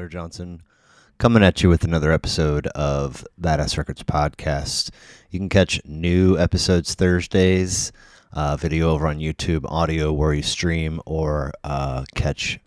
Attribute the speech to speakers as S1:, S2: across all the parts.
S1: Tyler Johnson, coming at you with another episode of Badass Records Podcast. You can catch new episodes Thursdays, video over on YouTube, audio where you stream, or catch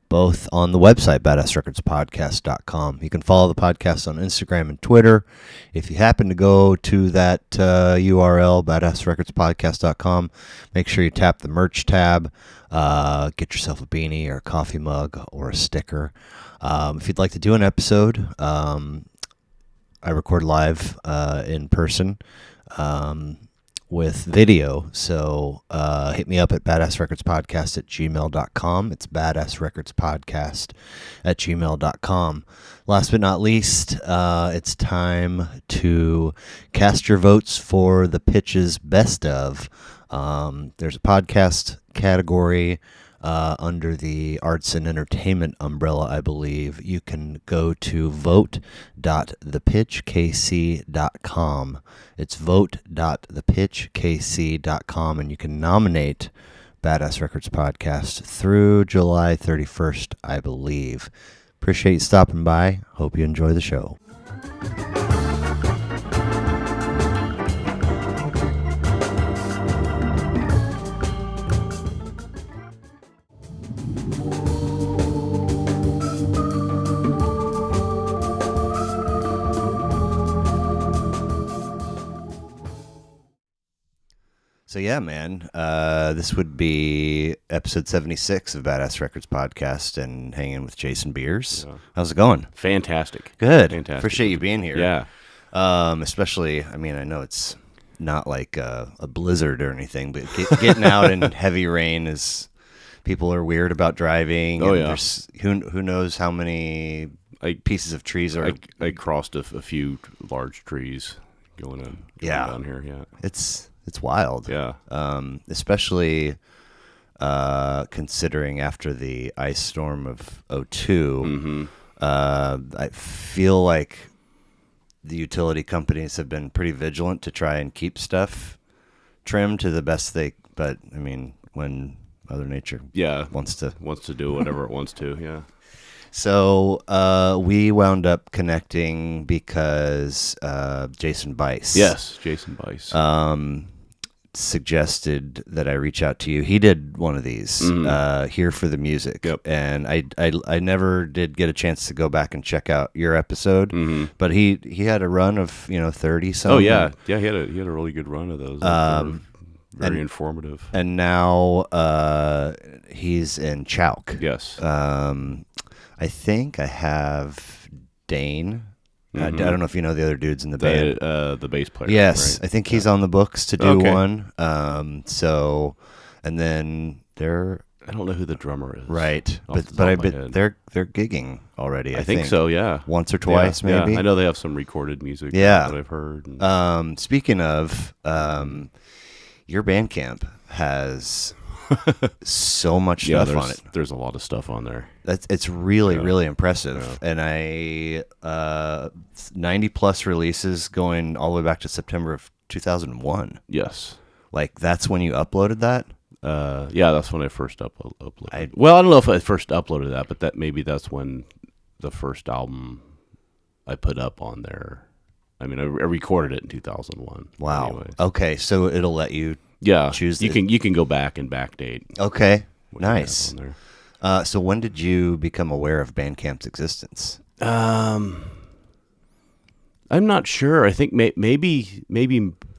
S1: both on the website, badassrecordspodcast.com. You can follow the podcast on Instagram and Twitter. If you happen to go to that URL, badassrecordspodcast.com, make sure you tap the merch tab. Get yourself a beanie or a coffee mug or a sticker. If you'd like to do an episode, I record live in person with video, so hit me up at badassrecordspodcast@gmail.com. It's badassrecordspodcast@gmail.com. Last but not least, it's time to cast your votes for the Pitch's Best Of. There's a podcast category under the arts and entertainment umbrella, I believe. You can go to vote.thepitchkc.com. It's vote.thepitchkc.com, and you can nominate Badass Records Podcast through July 31st, I believe. Appreciate you stopping by. Hope you enjoy the show. So yeah, man, this would be episode 76 of Badass Records Podcast and hanging with Jason Beers. Yeah. How's it going?
S2: Fantastic.
S1: Good.
S2: Fantastic.
S1: Appreciate you being here.
S2: Yeah.
S1: Especially, I mean, I know it's not like a blizzard or anything, but getting out in heavy rain is, people are weird about driving.
S2: Oh,
S1: and
S2: yeah.
S1: There's who knows how many pieces of trees are.
S2: I crossed a few large trees going down here. Yeah.
S1: It's wild.
S2: Yeah.
S1: Especially considering after the ice storm of 2002, I feel like the utility companies have been pretty vigilant to try and keep stuff trimmed to the best but I mean, when Mother Nature wants to
S2: do whatever it wants to, yeah.
S1: So we wound up connecting because Jason Bice.
S2: Yes, Jason Bice.
S1: Suggested that I reach out to you. He did one of these here for the music.
S2: Yep.
S1: And I never did get a chance to go back and check out your episode, but he had a run of 30 something.
S2: Oh yeah, he had a really good run of those. Very informative.
S1: And now he's in Chowk.
S2: Yes.
S1: I think I have Dane. I don't know if you know the other dudes in the band.
S2: The bass player.
S1: Yes,
S2: right?
S1: I think he's on the books to do one. So, and then they're,
S2: I don't know who the drummer is.
S1: Right, but I bet they're gigging already. I think
S2: so. Yeah,
S1: once or twice maybe.
S2: Yeah. I know they have some recorded music.
S1: Yeah,
S2: that I've heard.
S1: Speaking of, your Bandcamp has so much stuff on it.
S2: There's a lot of stuff on there.
S1: It's really impressive. Yeah. And I 90 plus releases going all the way back to September of 2001.
S2: Yes.
S1: Like that's when you uploaded that?
S2: Yeah, that's when I first uploaded. I don't know if I first uploaded that, but that's when the first album I put up on there. I mean, I recorded it in 2001.
S1: Wow.
S2: Anyways.
S1: Okay, so it'll let you choose.
S2: You can go back and backdate.
S1: Okay, nice. So when did you become aware of Bandcamp's existence?
S2: I'm not sure. I think maybe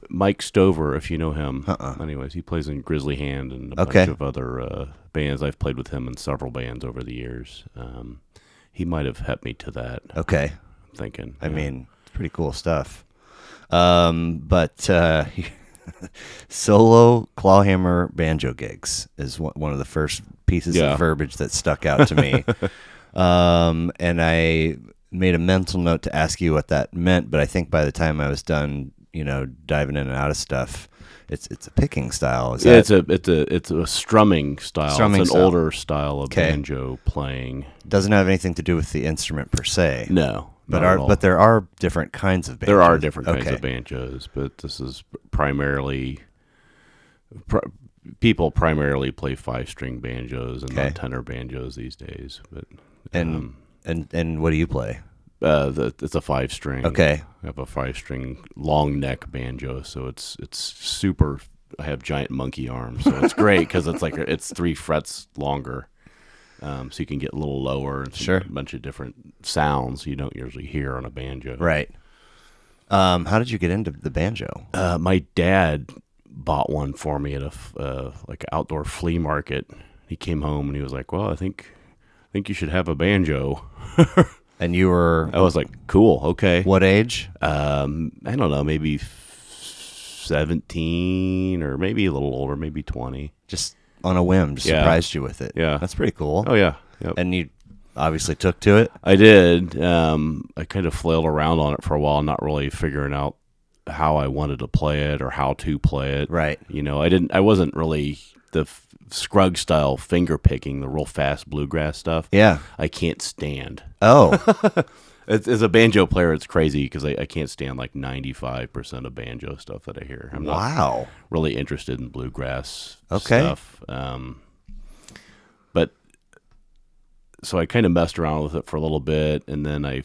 S2: Mike Stover, if you know him. Anyways, he plays in Grizzly Hand and a bunch of other bands. I've played with him in several bands over the years. He might have helped me to that.
S1: Okay.
S2: I'm thinking.
S1: I mean, it's pretty cool stuff. But solo clawhammer banjo gigs is one of the first pieces of verbiage that stuck out to me. And I made a mental note to ask you what that meant, but I think by the time I was done, diving in and out of stuff, it's a picking style.
S2: It's a strumming style. It's an older style of banjo playing.
S1: Doesn't have anything to do with the instrument per se.
S2: No.
S1: But there are different kinds of banjos.
S2: There are different kinds of banjos, but this is primarily people primarily play 5-string banjos and not tenor banjos these days. But
S1: and And what do you play?
S2: It's a 5-string.
S1: Okay.
S2: I have a 5-string long neck banjo, so it's super. I have giant monkey arms, so it's great because it's 3 frets longer, so you can get a little lower and
S1: Sure.
S2: a bunch of different sounds you don't usually hear on a banjo.
S1: Right. How did you get into the banjo?
S2: My dad bought one for me at a like an outdoor flea market. He came home and he was like, "Well, I think you should have a banjo."
S1: And you were...
S2: I was like, "Cool, okay."
S1: What age?
S2: I don't know, maybe 17 or maybe a little older, maybe 20.
S1: Just on a whim, just surprised you with it.
S2: Yeah.
S1: That's pretty cool.
S2: Oh, yeah. Yep.
S1: And you obviously took to it?
S2: I did. I kind of flailed around on it for a while, not really figuring out how I wanted to play it or how to play it.
S1: Right.
S2: I wasn't really the Scruggs style finger picking, the real fast bluegrass stuff.
S1: Yeah.
S2: I can't stand.
S1: Oh.
S2: As a banjo player, it's crazy because I can't stand like 95% of banjo stuff that I hear. I'm not really interested in bluegrass stuff. But so I kind of messed around with it for a little bit, and then I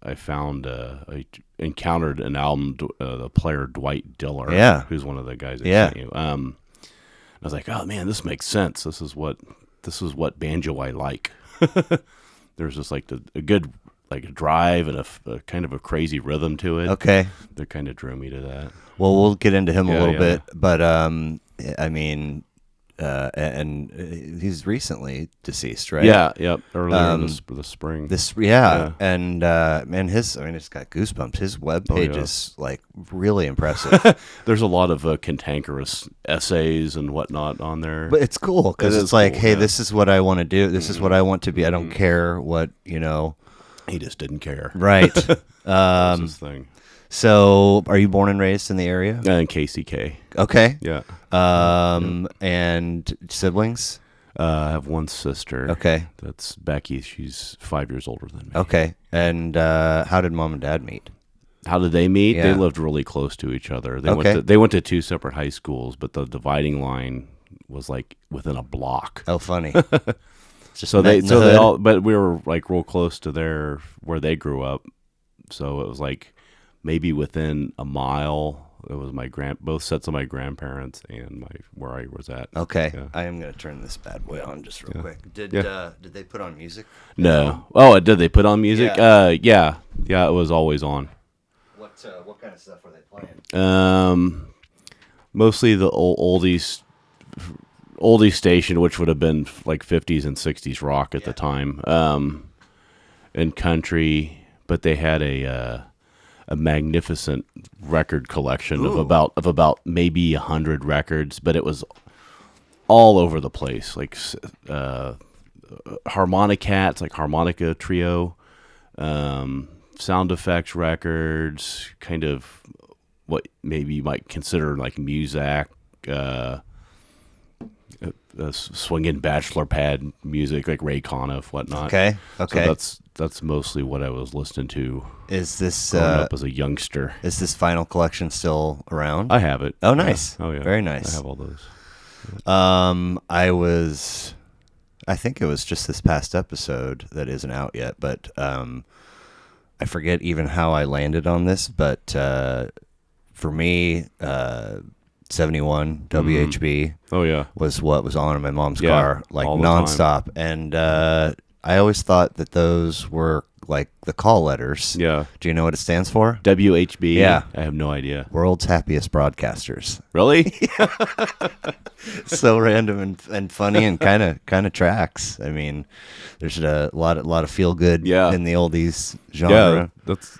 S2: I encountered an album, the player Dwight Diller, who's one of the guys that sent you. I was like, oh man, this makes sense. This is what banjo I like. There's just like a good like a drive and a kind of a crazy rhythm to it.
S1: Okay,
S2: that kind of drew me to that.
S1: Well, we'll get into him a little bit, but I mean, and he's recently deceased, right?
S2: Yeah, yep. Earlier in the spring.
S1: And man, it's got goosebumps. His webpage is like really impressive.
S2: There's a lot of cantankerous essays and whatnot on there,
S1: but it's cool because it's like, cool, hey, this is what I want to do. This is what I want to be. I don't care what
S2: He just didn't care,
S1: right?
S2: That's his thing.
S1: So, are you born and raised in the area?
S2: In KCK.
S1: Okay.
S2: Yeah.
S1: And siblings?
S2: I have one sister.
S1: Okay.
S2: That's Becky. She's 5 years older than me.
S1: Okay. And how did mom and dad meet?
S2: How did they meet?
S1: Yeah.
S2: They lived really close to each other. They went to 2 separate high schools, but the dividing line was like within a block.
S1: Oh, funny.
S2: But we were like real close to where they grew up. So it was like maybe within a mile. It was both sets of my grandparents and where I was at.
S1: Okay,
S2: yeah.
S1: I am gonna turn this bad boy on just real quick. Did they put on music?
S2: No. Oh, did they put on music? Yeah. It was always on.
S1: What kind of stuff were they playing?
S2: Mostly the oldies station, which would have been like 50s and 60s rock at the time, and country. But they had a magnificent record collection of about maybe 100 records, but it was all over the place, like harmonicats, like harmonica trio, sound effects records, kind of what maybe you might consider like Muzak, swinging bachelor pad music, like Ray Conniff, whatnot.
S1: Okay.
S2: So that's mostly what I was listening to.
S1: Is this
S2: growing up as a youngster?
S1: Is this vinyl collection still around?
S2: I have it.
S1: Oh, nice.
S2: Yeah. Oh, yeah.
S1: Very nice.
S2: I have all those.
S1: I think it was just this past episode that isn't out yet, but I forget even how I landed on this, but for me, 71 WHB was what was on in my mom's car, like nonstop. And I always thought that those were like the call letters.
S2: Yeah.
S1: Do you know what it stands for?
S2: WHB?
S1: Yeah.
S2: I have no idea.
S1: World's Happiest Broadcasters.
S2: Really?
S1: So random and funny and kind of tracks. I mean, there's a lot of feel good in the oldies genre.
S2: Yeah, that's...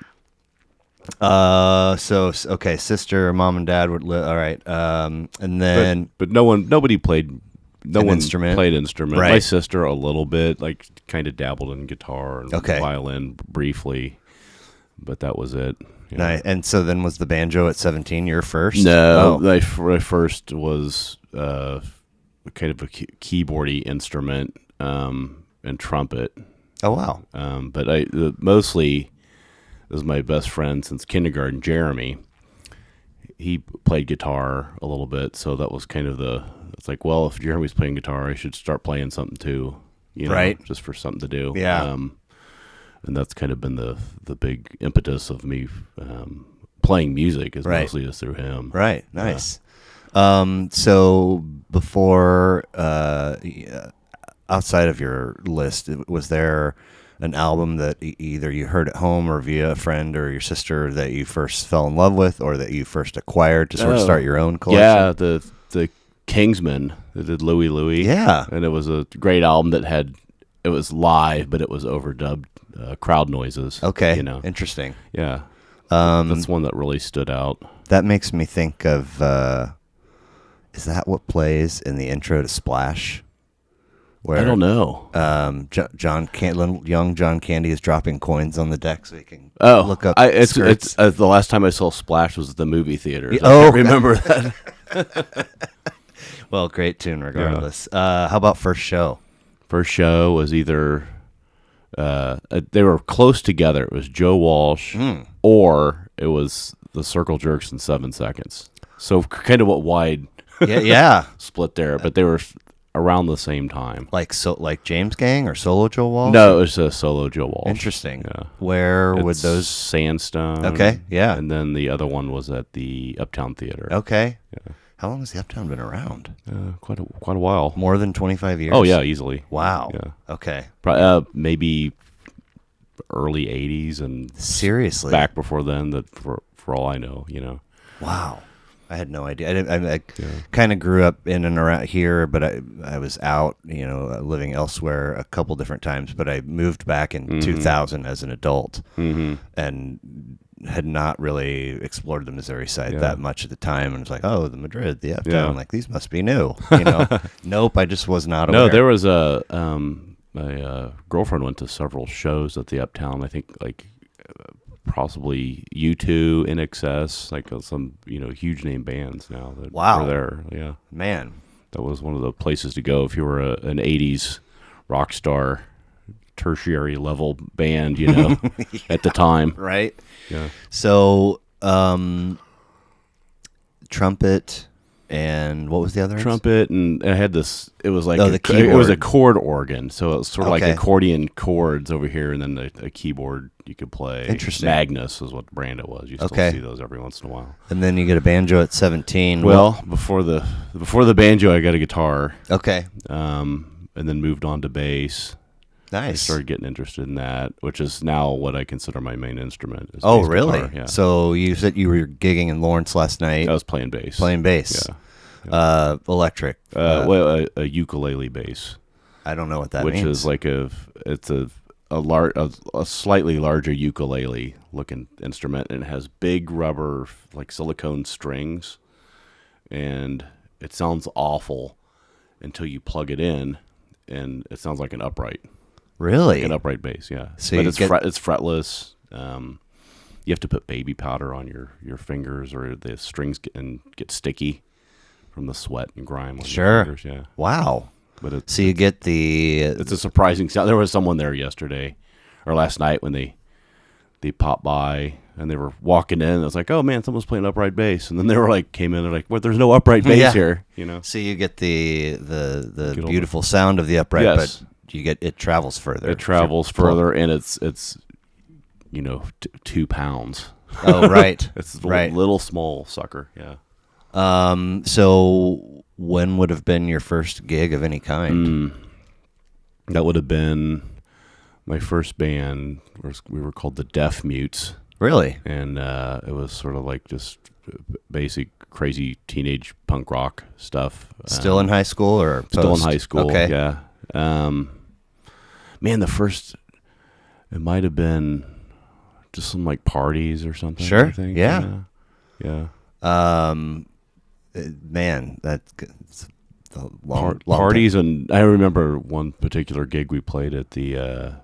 S1: Okay, sister, mom and dad would live. All right. And then,
S2: but nobody played. No one
S1: instrument.
S2: played instrument.
S1: Right.
S2: My sister a little bit, like kind of dabbled in guitar and violin briefly, but that was it.
S1: Yeah. Nice. And so then was the banjo at 17 your first?
S2: No, my first was kind of a keyboardy instrument and trumpet.
S1: Oh wow.
S2: But mostly. It was my best friend since kindergarten, Jeremy. He played guitar a little bit, so that was kind of it's like, well, if Jeremy's playing guitar, I should start playing something too,
S1: right?
S2: Just for something to do.
S1: Yeah.
S2: that's kind of been the big impetus of me playing music is mostly just through him.
S1: Right. Nice. So before, outside of your list, was there an album that either you heard at home or via a friend or your sister that you first fell in love with, or that you first acquired to sort of start your own collection?
S2: Yeah, the Kingsmen that did Louie Louie.
S1: Yeah,
S2: and it was a great album that it was live, but it was overdubbed crowd noises.
S1: Okay, interesting.
S2: Yeah, that's one that really stood out.
S1: That makes me think of. Is that what plays in the intro to Splash? Where,
S2: I don't know.
S1: Young John Candy is dropping coins on the deck so he can look up.
S2: It's the last time I saw Splash was at the movie theater.
S1: I
S2: can't remember that.
S1: Well, great tune regardless. How about first show?
S2: First show was either they were close together. It was Joe Walsh or it was the Circle Jerks in 7 Seconds. So kind of what wide split there, but they were around the same time.
S1: Like James Gang or solo Joe Walsh?
S2: No, it was a solo Joe Walsh.
S1: Interesting.
S2: Yeah.
S1: Where would those?
S2: Sandstone.
S1: Okay, yeah.
S2: And then the other one was at the Uptown Theater.
S1: Okay. Yeah. How long has the Uptown been around?
S2: Quite a while.
S1: More than 25 years?
S2: Oh, yeah, easily.
S1: Wow.
S2: Yeah.
S1: Okay.
S2: Maybe early 80s and
S1: seriously
S2: back before then, that for all I know,
S1: Wow. I had no idea. I kind of grew up in and around here, but I was out, living elsewhere a couple different times. But I moved back in 2000 as an adult, and had not really explored the Missouri side that much at the time. And it's like, oh, the Madrid, the Uptown, like these must be new. Nope, I just was not aware.
S2: No, there was my girlfriend went to several shows at the Uptown. I think possibly U2, NXS, like some huge name bands now that were there. Yeah,
S1: man,
S2: that was one of the places to go if you were an '80s rock star, tertiary level band, at the time.
S1: Right.
S2: Yeah.
S1: So, trumpet. And what was the other?
S2: Trumpet, and I had this. It was like
S1: it
S2: was a chord organ, so it was sort of like accordion chords over here, and then a keyboard you could play.
S1: Interesting.
S2: Magnus is what brand it was. You still see those every once in a while.
S1: And then you get a banjo at 17.
S2: Well, before the banjo, I got a guitar.
S1: Okay.
S2: And then moved on to bass.
S1: Nice.
S2: I started getting interested in that, which is now what I consider my main instrument. Is
S1: oh,
S2: bass
S1: really?
S2: Guitar. Yeah.
S1: So you said you were gigging in Lawrence last night.
S2: I was playing bass.
S1: Yeah. Electric.
S2: Well, a ukulele bass.
S1: I don't know what that means.
S2: Which is like a slightly larger ukulele looking instrument, and it has big rubber like silicone strings, and it sounds awful until you plug it in, and it sounds like an upright.
S1: Really?
S2: Like an upright bass, yeah.
S1: So
S2: but it's fretless. You have to put baby powder on your fingers, or the strings get sticky from the sweat and grime on your fingers. Yeah.
S1: Wow.
S2: But
S1: so you get the.
S2: It's a surprising sound. There was someone there yesterday or last night when they popped by and they were walking in. I was like, oh man, someone's playing upright bass, and then they were came in. They're like, well, there's no upright bass here.
S1: So you get the beautiful sound of the upright, but it travels further.
S2: It travels further, and it's 2 pounds.
S1: Oh, right.
S2: It's a little small sucker. Yeah.
S1: So when would have been your first gig of any kind?
S2: That would have been my first band. We were called the Deaf Mutes.
S1: Really?
S2: And it was sort of like just basic crazy teenage punk rock stuff.
S1: Still in high school or post?
S2: Still in high school.
S1: Okay.
S2: Yeah. Man, the first, it might have been just some parties or something.
S1: Sure.
S2: I think.
S1: Yeah.
S2: Yeah.
S1: Man, that's a long
S2: parties,
S1: time.
S2: And I remember one particular gig we played at the,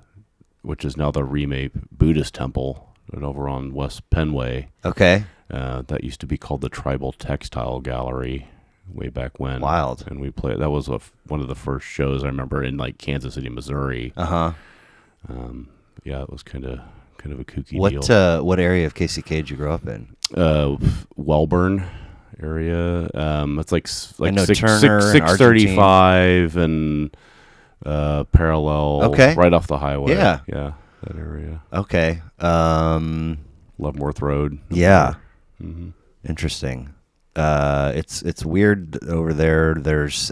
S2: which is now the remade Buddhist temple over on West Penway.
S1: Okay.
S2: That used to be called the Tribal Textile Gallery way back when.
S1: Wild.
S2: And we played. That was one of the first shows I remember in Kansas City, Missouri. Yeah, it was kind of a kooky deal.
S1: What area of KCK did you grow up in?
S2: Wellborn area. It's
S1: I know Turner
S2: 635 and parallel.
S1: Okay.
S2: Right off the highway.
S1: Yeah.
S2: Yeah. that area.
S1: Okay.
S2: Leavenworth Road.
S1: Yeah.
S2: Mm-hmm.
S1: Interesting. It's weird over there. There's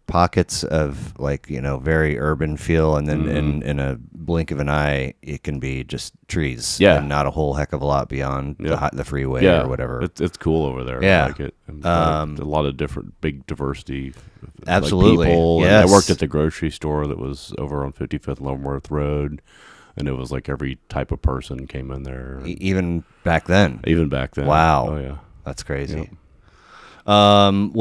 S1: pockets of like very urban feel, and then in a blink of an eye, it can be just trees.
S2: Yeah.
S1: And not a whole heck of a lot beyond the freeway or whatever.
S2: It's cool over there.
S1: Yeah.
S2: I like it. A lot of different, big diversity.
S1: Absolutely.
S2: Like people.
S1: Yes.
S2: And I worked at the grocery store that was over on 55th Leavenworth Road, and it was like every type of person came in there.
S1: Even back then.
S2: Wow.
S1: Oh yeah. That's crazy. Yep. I'd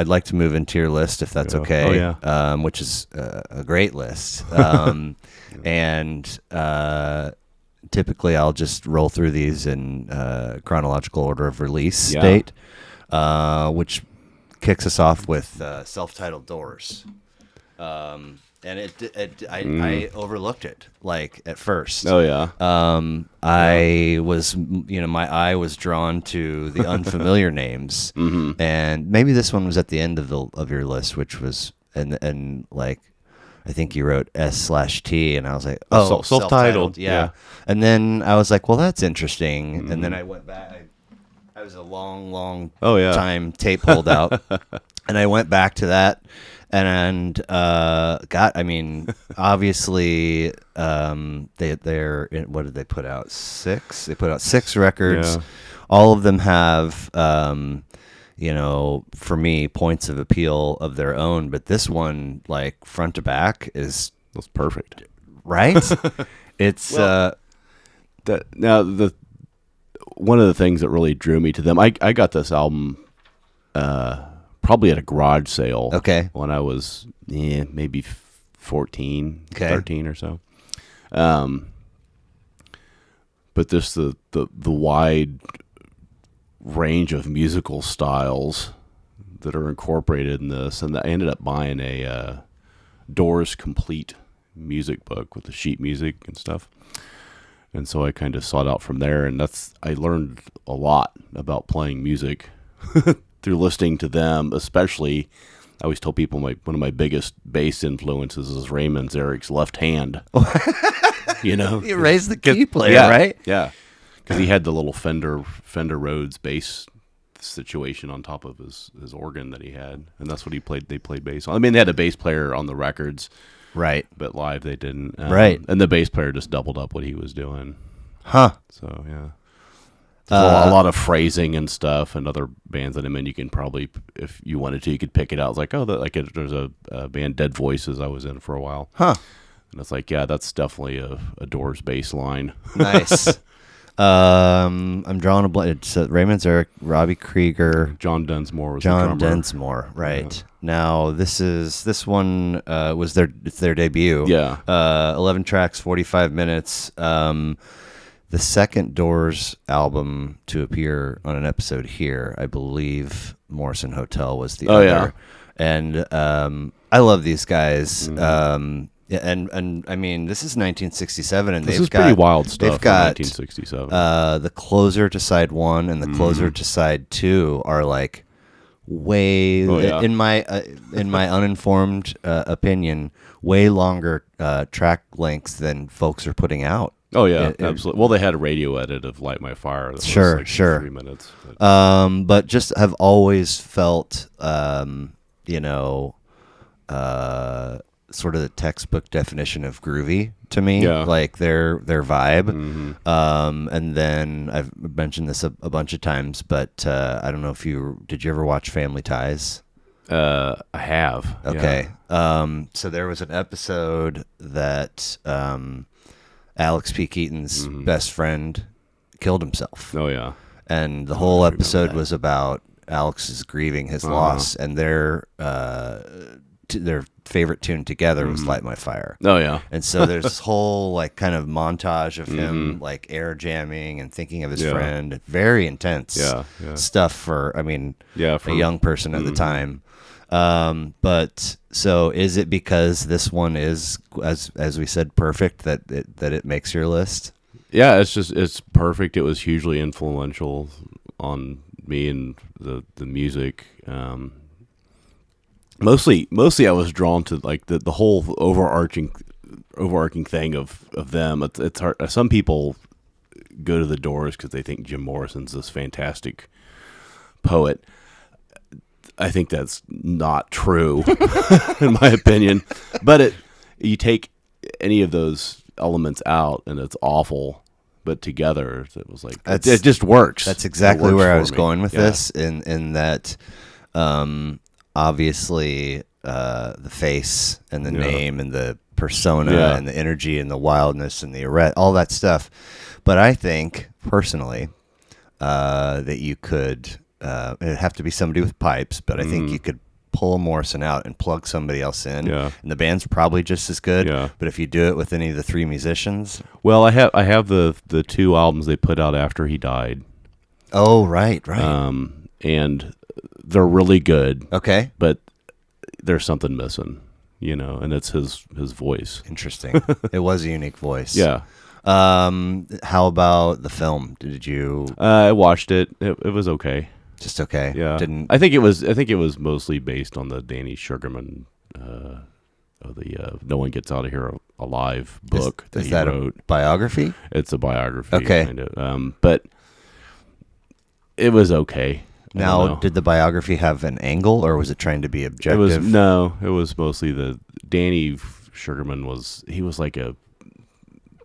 S1: like to move into your list if that's okay.
S2: Oh, yeah.
S1: Which is a great list. And typically I'll just roll through these in chronological order of release date, which kicks us off with self-titled Doors. And I overlooked it at first.
S2: Oh yeah.
S1: I was, my eye was drawn to the unfamiliar names, and maybe this one was at the end of your list, which was and I think you wrote S/T, and I was like, oh,
S2: self-titled,
S1: yeah. And then I was like, well, that's interesting, and then I went back. I was a long time tape holdout, and I went back to that. And obviously, they're what did they put out? 6. They put out 6 records. Yeah. All of them have, for me, points of appeal of their own. But this one, front to back, that's
S2: perfect,
S1: right? It's
S2: one of the things that really drew me to them. I got this album. Probably at a garage sale.
S1: Okay.
S2: When I was maybe 14, 13 or so. But this the wide range of musical styles that are incorporated in this, and I ended up buying a Doors complete music book with the sheet music and stuff. And so I kind of sought out from there, and I learned a lot about playing music. Through listening to them, especially, I always tell people one of my biggest bass influences is Raymond Zarek's left hand.
S1: He raised the key player, right?
S2: Yeah, because he had the little Fender Rhodes bass situation on top of his organ that he had, and that's what he played. They played bass on. I mean, they had a bass player on the records,
S1: right?
S2: But live they didn't,
S1: right?
S2: And the bass player just doubled up what he was doing, So yeah. A lot of phrasing and stuff, and other bands that you can probably, if you wanted to, you could pick it out. It's like, there's a band, Dead Voices, I was in for a while. And it's like, yeah, that's definitely a Doors bass line.
S1: Nice. I'm drawing a blank. It's Raymond Zarek, Robbie Krieger.
S2: John Densmore was the drummer.
S1: John Densmore, right. Yeah. Now, this one was their debut.
S2: Yeah.
S1: 11 tracks, 45 minutes. The second Doors album to appear on an episode here, I believe Morrison Hotel was the other.
S2: Yeah.
S1: And I love these guys. And I mean, this is 1967, and
S2: this is pretty wild stuff.
S1: They've got
S2: 1967.
S1: The closer to side 1 and the closer to side 2 are way in my uninformed opinion, way longer track lengths than folks are putting out.
S2: Oh yeah, absolutely. Well, they had a radio edit of "Light My Fire." That was 3 minutes.
S1: But just have always felt, sort of the textbook definition of groovy to me.
S2: Yeah.
S1: Their vibe. And then I've mentioned this a bunch of times, but I don't know if did you ever watch Family Ties?
S2: I have.
S1: Okay. Yeah. So there was an episode that. Alex P. Keaton's best friend killed himself.
S2: Oh yeah,
S1: and the whole episode was about Alex is grieving his loss, and their favorite tune together was "Light My Fire."
S2: Oh yeah,
S1: and so there's this whole kind of montage of him air jamming and thinking of his friend. Very intense stuff for a young person at the time. But so is it because this one is, as we said, perfect that it makes your list?
S2: Yeah, it's perfect. It was hugely influential on me and the music. Mostly I was drawn to the whole overarching overarching thing of them. It's hard. Some people go to the Doors because they think Jim Morrison's this fantastic poet. I think that's not true, in my opinion. But you take any of those elements out, and it's awful. But together, it was like it just works.
S1: That's exactly where I was going with this. In that, obviously, the face and the name and the persona and the energy and the wildness and the arret, all that stuff. But I think personally that you could. It'd have to be somebody with pipes, but I think you could pull a Morrison out and plug somebody else in, and the band's probably just as good. Yeah. But if you do it with any of the three musicians,
S2: well, I have the 2 albums they put out after he died.
S1: Oh, right.
S2: And they're really good.
S1: Okay,
S2: but there's something missing, and it's his voice.
S1: Interesting. It was a unique voice.
S2: Yeah.
S1: How about the film? Did you?
S2: I watched it. It was okay.
S1: Just okay.
S2: Yeah. I think it was mostly based on the Danny Sugarman, No One Gets Out of Here Alive book
S1: that he wrote. A biography?
S2: It's a biography.
S1: Okay.
S2: Kind of. But it was okay.
S1: Now, did the biography have an angle, or was it trying to be objective?
S2: It was mostly the Danny Sugarman he was like a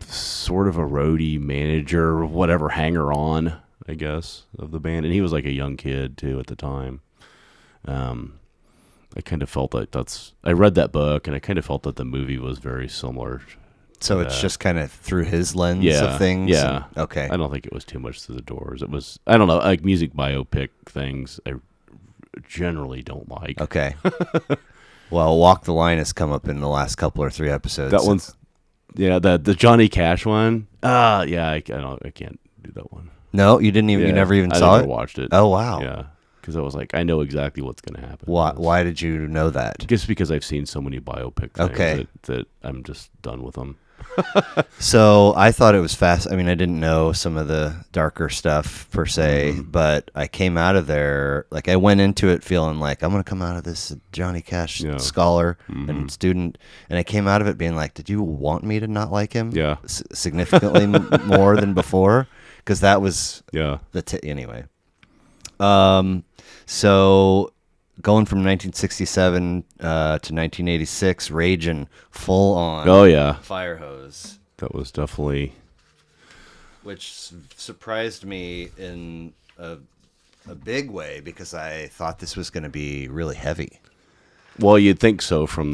S2: sort of a roadie manager, whatever, hanger-on, I guess, of the band. And he was like a young kid, too, at the time. I kind of felt like I read that book, and I kind of felt that the movie was very similar.
S1: So it's just kind of through his lens of things?
S2: Yeah.
S1: Okay.
S2: I don't think it was too much through the Doors. It was, I don't know, like music biopic things I generally don't like.
S1: Okay. Well, Walk the Line has come up in the last couple or 3 episodes.
S2: That one's, the Johnny Cash one. I can't do that one.
S1: No, you didn't even. You never even saw it.
S2: I never watched it.
S1: Oh wow.
S2: Yeah, because I was like, I know exactly what's going to happen.
S1: Why did you know that?
S2: Just because I've seen so many biopic things that I'm just done with them.
S1: So I thought it was fast. I mean, I didn't know some of the darker stuff per se, but I came out of there, like I went into it feeling like I'm going to come out of this Johnny Cash scholar and student, and I came out of it being like, did you want me to not like him?
S2: Yeah.
S1: Significantly more than before? Because that was anyway. So going from 1967 to 1986, Ragin, full on.
S2: Oh yeah,
S1: FIREHOSE.
S2: That was definitely,
S1: which surprised me in a big way because I thought this was going to be really heavy.
S2: Well, you'd think so from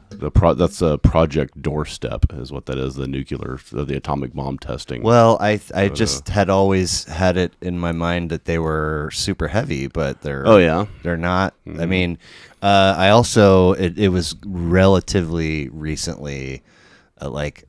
S2: that's a Project Doorstep is what that is, the atomic bomb testing.
S1: Well, I just had always had it in my mind that they were super heavy, but they're not. I mean, I also it was relatively recently like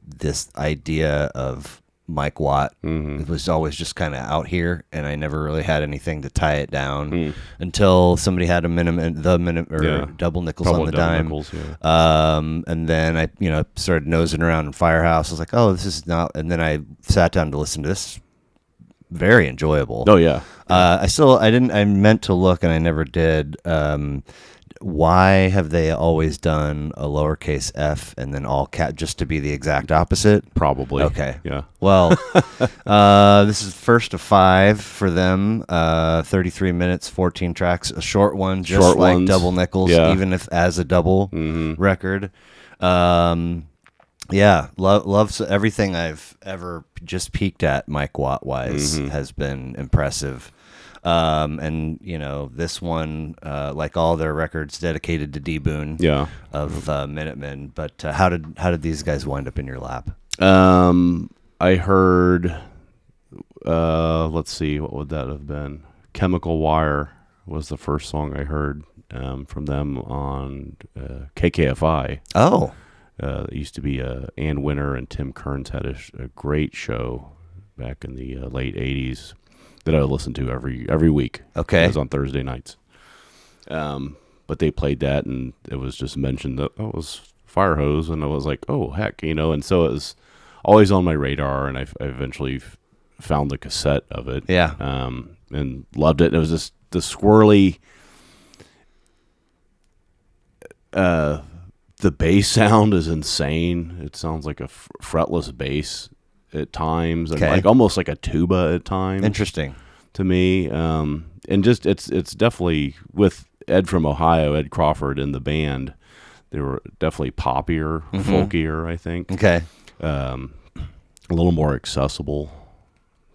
S1: this idea of Mike Watt. It was always just kind of out here, and I never really had anything to tie it down until somebody had double nickels on the dime.
S2: Nickels, yeah.
S1: And then I started nosing around in Firehouse. I was like, oh, this is not. And then I sat down to listen to this. Very enjoyable.
S2: Oh yeah.
S1: I meant to look and I never did. Why have they always done a lowercase f and then all cap just to be the exact opposite?
S2: Probably.
S1: Okay.
S2: Yeah.
S1: Well, this is first of 5 for them. 33 minutes, 14 tracks, a short one, just like ones. Double Nickels, even if as a double record. Yeah, loves everything I've ever just peeked at Mike Watt wise has been impressive. And this one, like all their records, dedicated to D Boon of Minutemen. But how did these guys wind up in your lap?
S2: I heard, let's see, what would that have been? Chemical Wire was the first song I heard from them on KKFI.
S1: Oh.
S2: It used to be Ann Winter and Tim Kearns had a great show back in the late 80s. That I would listen to every week.
S1: Okay.
S2: It was on Thursday nights. But they played that, and it was just mentioned that, it was FIREHOSE, and I was like, oh, heck, and so it was always on my radar, and I eventually found the cassette of it.
S1: Yeah.
S2: And loved it. And it was just the the bass sound is insane. It sounds like a fretless bass at times, and like almost like a tuba at times.
S1: Interesting
S2: to me. And just it's definitely with Ed from Ohio, Ed Crawford in the band. They were definitely poppier, folkier, I think.
S1: Okay.
S2: A little more accessible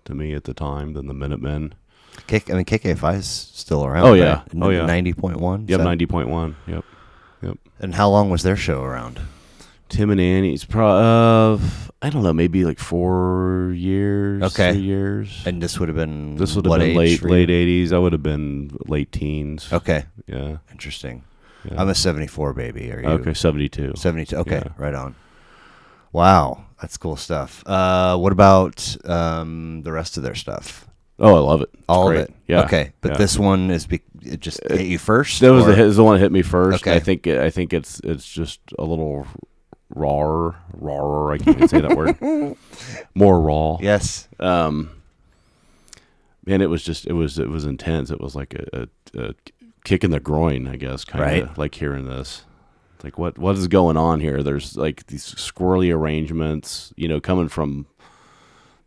S2: to me at the time than the Minutemen.
S1: KKFI is still around.
S2: Oh yeah.
S1: Right? 90.1.
S2: Yep, 90.1. Yep.
S1: And how long was their show around?
S2: Tim and Annie's probably I don't know, maybe like 4 years.
S1: Okay.
S2: 3 years.
S1: And this would have been
S2: late 80s. I would have been late teens.
S1: Okay.
S2: Yeah.
S1: Interesting.
S2: Yeah.
S1: I'm a 74 baby. Are you?
S2: Okay, 72.
S1: 72. Okay,
S2: Yeah.
S1: right on. Wow, that's cool stuff. What about the rest of their stuff?
S2: Oh, I love it.
S1: All
S2: great.
S1: of it.
S2: Yeah.
S1: Okay, but this one is it just hit you first.
S2: That was the one that hit me first.
S1: Okay.
S2: I think it's just a little rawer. I can't even say that word. More raw.
S1: Yes.
S2: And it was intense. It was like a kick in the groin, I guess, kind of
S1: right.
S2: Like hearing this. Like what is going on here? There's like these squirrely arrangements, coming from,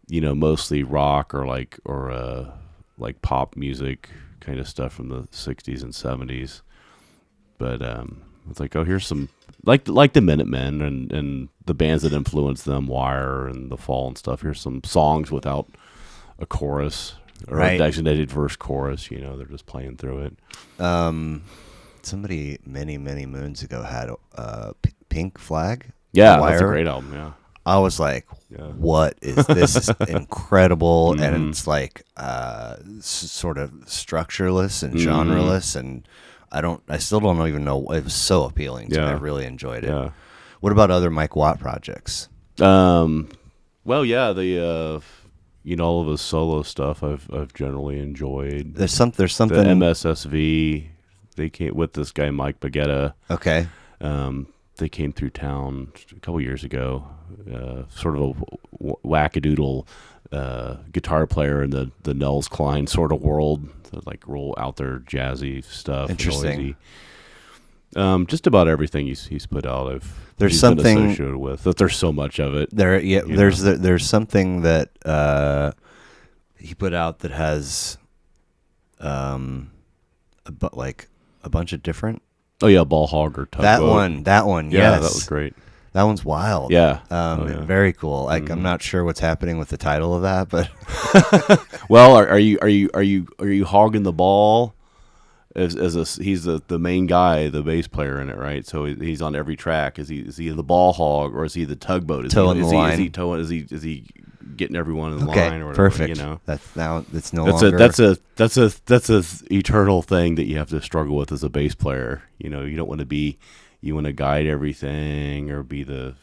S2: mostly rock or like pop music kind of stuff from the 60s and 70s. But it's like, oh, here's some like the Minutemen and the bands that influenced them, Wire and The Fall and stuff. Here's some songs without a chorus or a designated verse chorus. They're just playing through it.
S1: Somebody many moons ago had Pink Flag.
S2: Yeah, that's a great album. Yeah,
S1: I was like, what is this? Is incredible, and it's like sort of structureless and genreless, and I still don't even know. It was so appealing to me. I really enjoyed it. Yeah. What about other Mike Watt projects?
S2: Well, yeah, the all of his solo stuff I've generally enjoyed.
S1: There's something.
S2: The MSSV. They came with this guy Mike Baguetta.
S1: Okay.
S2: They came through town a couple years ago. Sort of a wackadoodle guitar player in the Nels Cline sort of world, like real out there jazzy stuff.
S1: Interesting.
S2: Noisy. Just about everything he's put out,
S1: he's
S2: been associated with. That there's so much of it.
S1: There's something that he put out that has a bunch of different.
S2: Oh yeah, Ball Hog or Tugboat.
S1: That one.
S2: Yeah,
S1: yes.
S2: that was great.
S1: That one's wild.
S2: Yeah.
S1: Very cool. Like I'm not sure what's happening with the title of that, but
S2: well, are you hogging the ball? He's the main guy, the bass player in it, right? So he's on every track. Is he the ball hog or is he the tugboat? Is he getting everyone in line or whatever?
S1: Perfect. That's no
S2: longer. That's a eternal thing that you have to struggle with as a bass player. You don't want to be. You want to guide everything or be the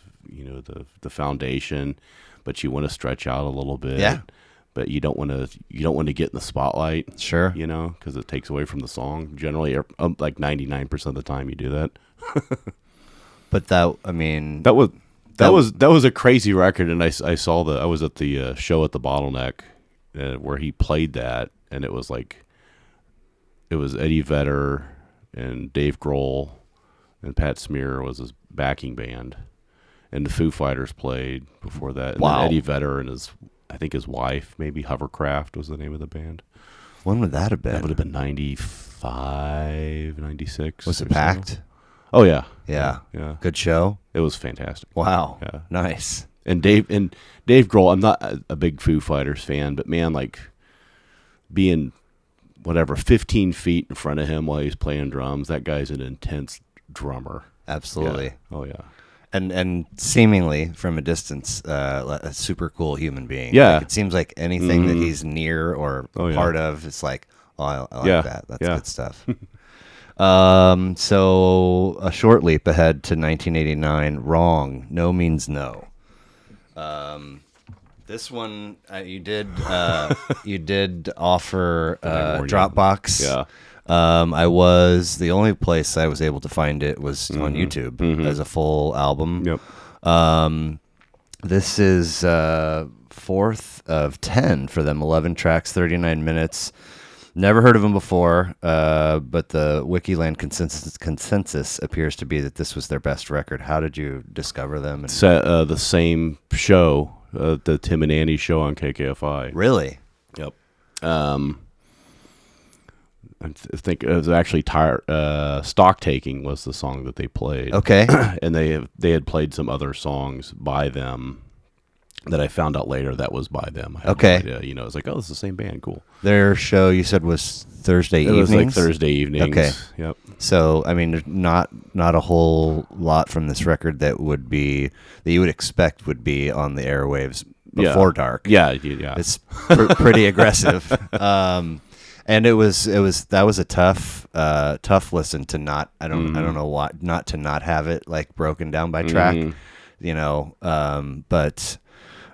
S2: foundation, but you want to stretch out a little bit.
S1: Yeah.
S2: But you don't want to get in the spotlight.
S1: Sure.
S2: Because it takes away from the song. Generally, like 99% of the time, you do that.
S1: But that
S2: was a crazy record, and I was at the show at the Bottleneck where he played that, and it was Eddie Vedder and Dave Grohl and Pat Smear was his backing band, and the Foo Fighters played before that. And then Eddie Vedder and his wife, maybe Hovercraft was the name of the band.
S1: When would that have been?
S2: That would have been 95, 96.
S1: Was it packed?
S2: So. Oh yeah.
S1: Yeah. Good show.
S2: It was fantastic.
S1: Wow.
S2: Yeah.
S1: Nice.
S2: And Dave Grohl, I'm not a big Foo Fighters fan, but man, like being 15 feet in front of him while he's playing drums, that guy's an intense drummer.
S1: Absolutely.
S2: Yeah. Oh yeah.
S1: And seemingly from a distance, a super cool human being.
S2: Yeah.
S1: Like it seems like anything that he's near or part of, it's like, I like that. That's good stuff. So a short leap ahead to 1989. Wrong. No means no. This one you did offer Dropbox.
S2: Yeah.
S1: The only place I was able to find it was on YouTube as a full album.
S2: Yep.
S1: This is 4th of 10 for them. 11 tracks, 39 minutes. Never heard of them before, but the Wikiland consensus appears to be that this was their best record. How did you discover them?
S2: The same show, the Tim and Andy show on KKFI.
S1: Really?
S2: Yep. I think it was actually Stock Taking was the song that they played.
S1: Okay.
S2: And they had played some other songs by them that I found out later that was by them. I had no idea. You know, it's like, oh, it's the same band. Cool.
S1: Their show, you said, was Thursday evenings?
S2: It was like Thursday evenings.
S1: Okay.
S2: Yep.
S1: So, I mean, there's not a whole lot from this record that you would expect would be on the airwaves before dark.
S2: Yeah.
S1: It's pretty aggressive. And that was a tough listen to not. I don't know why not to not have it like broken down by track, you know. But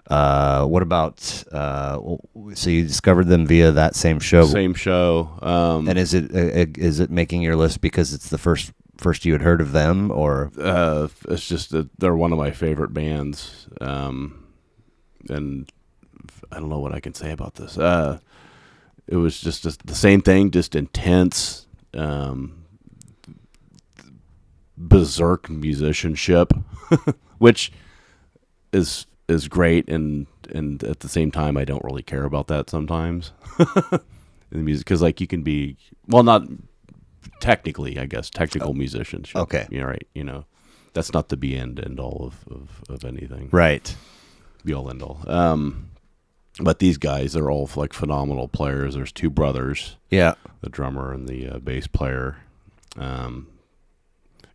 S1: what about? So you discovered them via that same show.
S2: Same show.
S1: And is it making your list because it's the first you had heard of them, or?
S2: It's just that they're one of my favorite bands. And I don't know what I can say about this. It was just the same thing, just intense, berserk musicianship, which is great, and at the same time, I don't really care about that sometimes in the music, because like you can be not technically, I guess, technical musicianship.
S1: Okay,
S2: you're right. You know, that's not the be end all of anything.
S1: Right.
S2: Be all end all. But these guys are all like phenomenal players. There's two brothers.
S1: Yeah.
S2: The drummer and the bass player.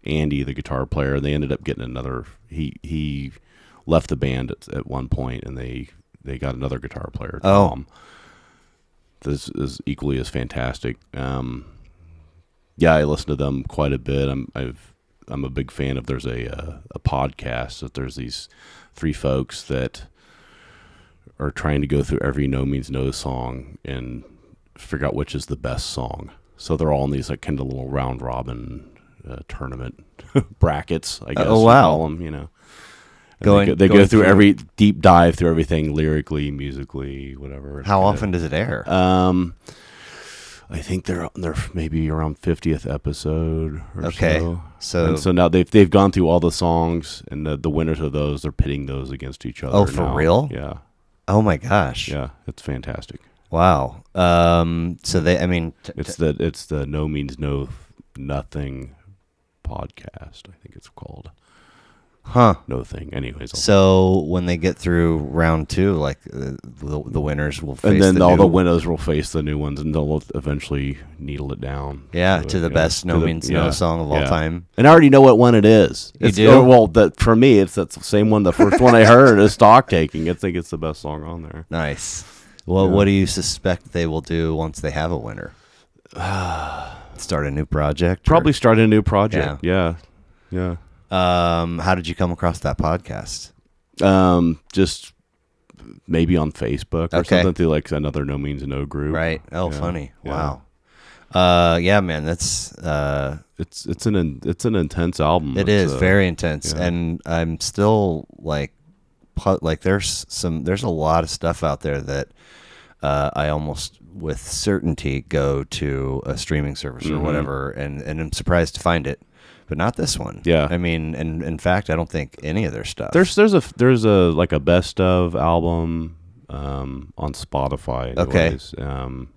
S2: Andy, the guitar player. They ended up getting another. He left the band at one point, and they got another guitar player, Tom. This is equally as fantastic. Yeah, I listen to them quite a bit. I'm a big fan of. There's a podcast that there's these three folks that are trying to go through every Nomeansno song and figure out which is the best song. So they're all in these like kind of little round robin tournament brackets, I guess.
S1: Oh wow!
S2: Call them, you know. They go through every deep dive through everything lyrically, musically, whatever.
S1: How often does it air?
S2: I think they're maybe around 50th episode or
S1: so.
S2: So now they've gone through all the songs, and the winners of those, they're pitting those against each other.
S1: Oh, for real?
S2: Yeah.
S1: Oh my gosh.
S2: Yeah, it's fantastic.
S1: Wow. So they, I mean,
S2: it's the No Means No Nothing podcast, I think it's called.
S1: Huh.
S2: No thing. Anyways.
S1: So when they get through round two, like the winners will face
S2: and then the winners will face the new ones, and they'll eventually needle it down.
S1: Yeah, to the best No Means No song of all time.
S2: And I already know what one it is.
S1: You do?
S2: Well, for me, it's that same one. The first one I heard is Stock Taking. I think it's the best song on there.
S1: Nice. Well, what do you suspect they will do once they have a winner? Start a new project?
S2: Probably start a new project. Yeah.
S1: How did you come across that podcast?
S2: Just maybe on Facebook or something through like another No Means No group.
S1: Right. Oh, funny. Yeah. Wow. Yeah, man. That's
S2: it's an intense album.
S1: It is very intense, and I'm still like there's a lot of stuff out there that I almost with certainty go to a streaming service or whatever, and I'm surprised to find it. But not this one.
S2: Yeah.
S1: I mean, and in fact, I don't think any of their stuff.
S2: There's a like a best of album on Spotify. Anyways.
S1: Okay.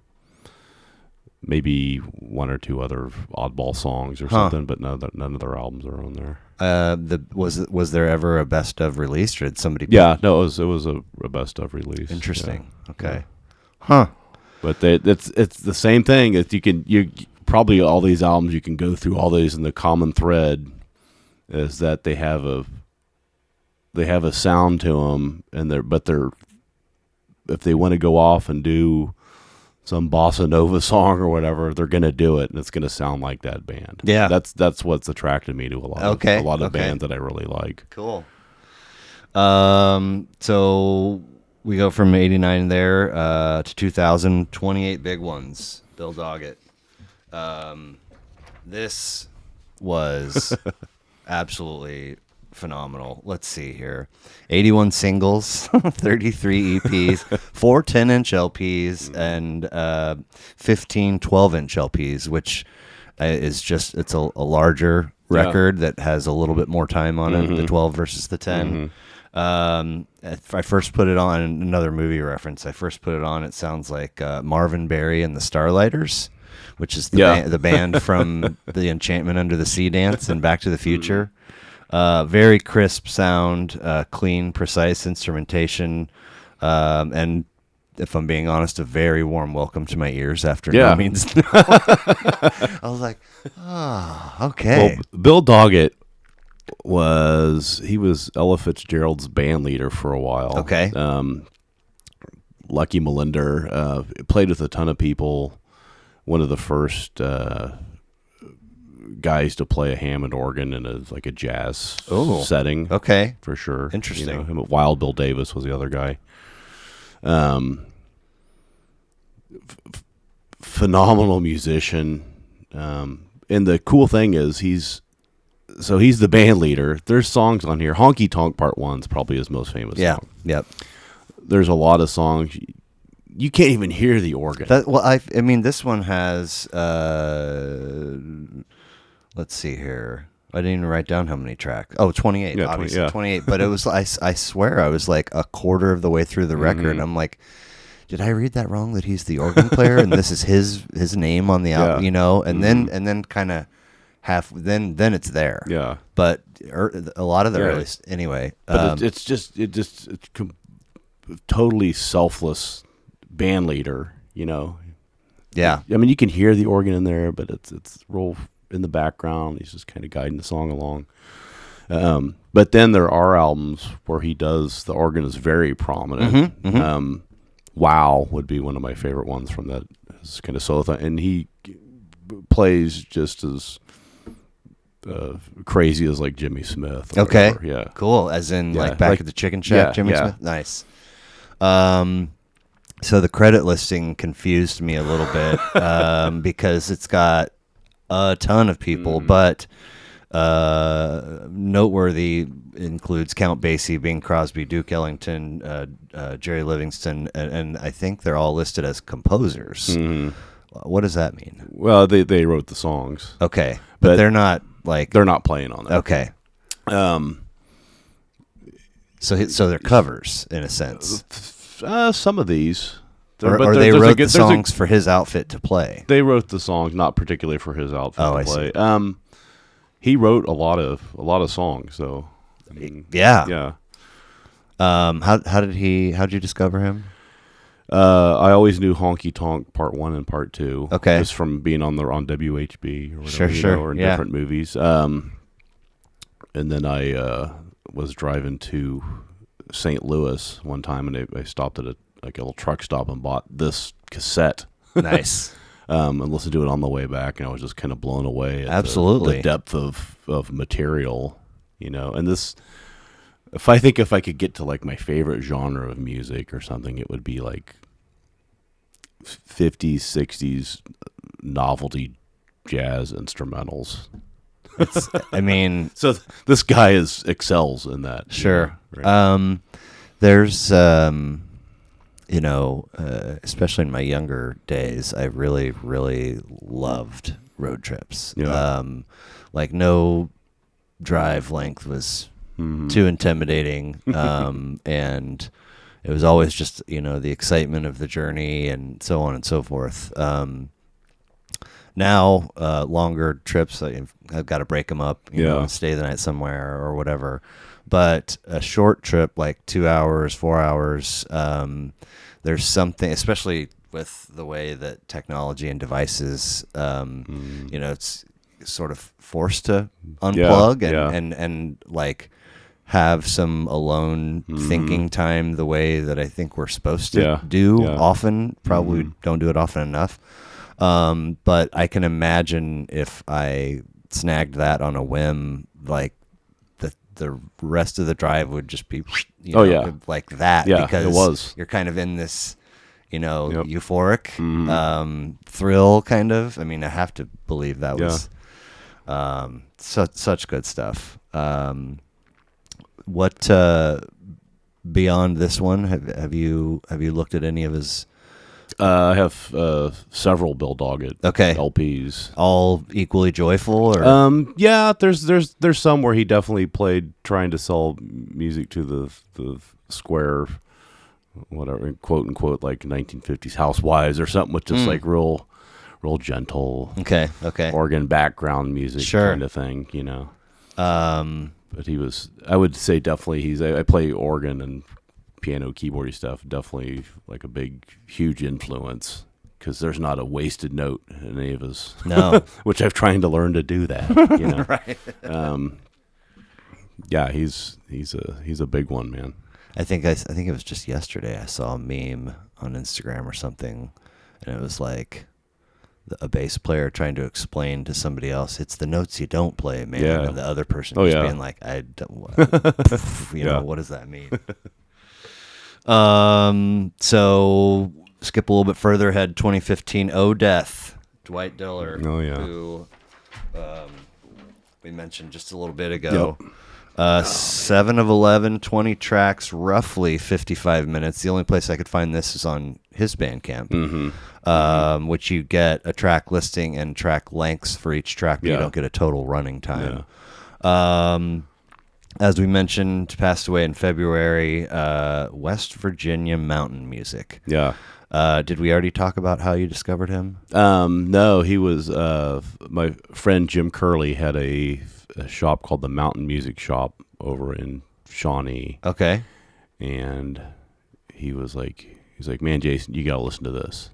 S2: Maybe one or two other oddball songs or something, but none of their albums are on there.
S1: Was there ever a best of release, or did somebody?
S2: Yeah, no, it was a best of release.
S1: Interesting.
S2: Yeah.
S1: Okay.
S2: Yeah.
S1: Huh.
S2: But it's the same thing. That you probably all these albums you can go through all these, and the common thread is that they have a sound to them, and they're if they want to go off and do some bossa nova song or whatever, they're gonna do it, and it's gonna sound like that band.
S1: Yeah,
S2: that's what's attracted me to a lot of bands that I really like.
S1: Cool. So we go from 89 there to 2000, 28 big ones. Bill Doggett. This was absolutely phenomenal. Let's see here. 81 singles, 33 EPs, 4 10-inch LPs, and 15 12-inch LPs, which is just, it's a larger record that has a little bit more time on it, the 12 versus the 10. I first put it on, another movie reference, I first put it on, it sounds like Marvin Berry and the Starlighters, which is the band from the Enchantment Under the Sea dance and Back to the Future. Very crisp sound, clean, precise instrumentation, and if I'm being honest, a very warm welcome to my ears after Nomeansno. I was like, oh, okay.
S2: Well, Bill Doggett was Ella Fitzgerald's band leader for a while.
S1: Okay.
S2: Lucky Melinder, played with a ton of people. One of the first guys to play a Hammond organ in a jazz setting.
S1: Okay.
S2: For sure.
S1: Interesting.
S2: Him, Wild Bill Davis was the other guy. Phenomenal musician. And the cool thing is he's the band leader. There's songs on here. Honky Tonk Part 1 is probably his most famous song.
S1: Yep.
S2: There's a lot of songs. You can't even hear the organ.
S1: I mean, this one has, let's see here. I didn't even write down how many tracks. Oh, 28, obviously. 28. But it was, I swear, I was like a quarter of the way through the record. And I'm like, did I read that wrong, that he's the organ player and this is his name on the album, And then kind of then it's there.
S2: Yeah.
S1: But a lot of the early, anyway.
S2: But it's totally selfless band leader,
S1: Yeah.
S2: I mean, you can hear the organ in there, but it's real in the background. He's just kind of guiding the song along. But then there are albums where the organ is very prominent. Wow would be one of my favorite ones from that kind of solo thing. And he plays just as crazy as like Jimmy Smith.
S1: Okay.
S2: Whatever. Yeah.
S1: Cool. As in Back at the Chicken Shack, Jimmy Smith? Nice. So the credit listing confused me a little bit because it's got a ton of people, but noteworthy includes Count Basie, Bing Crosby, Duke Ellington, Jerry Livingston, and I think they're all listed as composers. What does that mean?
S2: Well, they wrote the songs.
S1: Okay, but they're not
S2: they're not playing on that.
S1: Okay. So they're covers in a sense.
S2: Some of these.
S1: Or they wrote the songs for his outfit to play.
S2: They wrote the songs not particularly for his outfit to play. See. He wrote a lot of songs, so I mean, yeah.
S1: How'd you discover him?
S2: I always knew Honky Tonk Part 1 and Part 2.
S1: Okay.
S2: Just from being on WHB or whatever,
S1: sure.
S2: Or in different movies. And then I was driving to St. Louis one time, and I stopped at a little truck stop and bought this cassette.
S1: Nice.
S2: And listened to it on the way back, and I was just kind of blown away at
S1: Absolutely.
S2: the depth of material, And this, if I could get to like my favorite genre of music or something, it would be like 50s, 60s novelty jazz instrumentals. So this guy excels in that.
S1: Sure.
S2: Right?
S1: There's especially in my younger days, I really, really loved road trips.
S2: Yeah.
S1: Like no drive length was too intimidating. And it was always just, the excitement of the journey and so on and so forth. Now, longer trips, I've got to break them up, stay the night somewhere or whatever. But a short trip, like 2 hours, 4 hours, there's something, especially with the way that technology and devices, it's sort of forced to unplug and like have some alone thinking time the way that I think we're supposed to do often. Probably don't do it often enough. But I can imagine if I snagged that on a whim, like the rest of the drive would just be, like that.
S2: Yeah,
S1: because
S2: it was.
S1: You're kind of in this, euphoric thrill, kind of. I mean, I have to believe that was such good stuff. What beyond this one? Have you looked at any of his?
S2: I have several Bill Doggett LPs.
S1: All equally joyful, or
S2: yeah. There's some where he definitely played trying to sell music to the square, whatever, quote unquote, like 1950s housewives or something with just like real gentle,
S1: okay,
S2: organ background music kind of thing, you know. But I would say definitely I play organ and piano, keyboardy stuff. Definitely like a big, huge influence, because there's not a wasted note in any of his.
S1: No,
S2: which I've trying to learn to do that. You know,
S1: right?
S2: Yeah, he's a big one, man.
S1: I think it was just yesterday I saw a meme on Instagram or something, and it was like a bass player trying to explain to somebody else, it's the notes you don't play, man.
S2: Yeah.
S1: And the other person being like, I don't, you know, what does that mean? So skip a little bit further ahead, 2015, Oh Death, Dwight Diller, who we mentioned just a little bit ago. Yep. 7 of 11, 20 tracks, roughly 55 minutes. The only place I could find this is on his Bandcamp, which you get a track listing and track lengths for each track, but you don't get a total running time. Yeah. As we mentioned, passed away in February, West Virginia mountain music.
S2: Yeah.
S1: Did we already talk about how you discovered him?
S2: No, he was my friend Jim Curley had a shop called the Mountain Music Shop over in Shawnee.
S1: Okay.
S2: And he's like, man, Jason, you got to listen to this.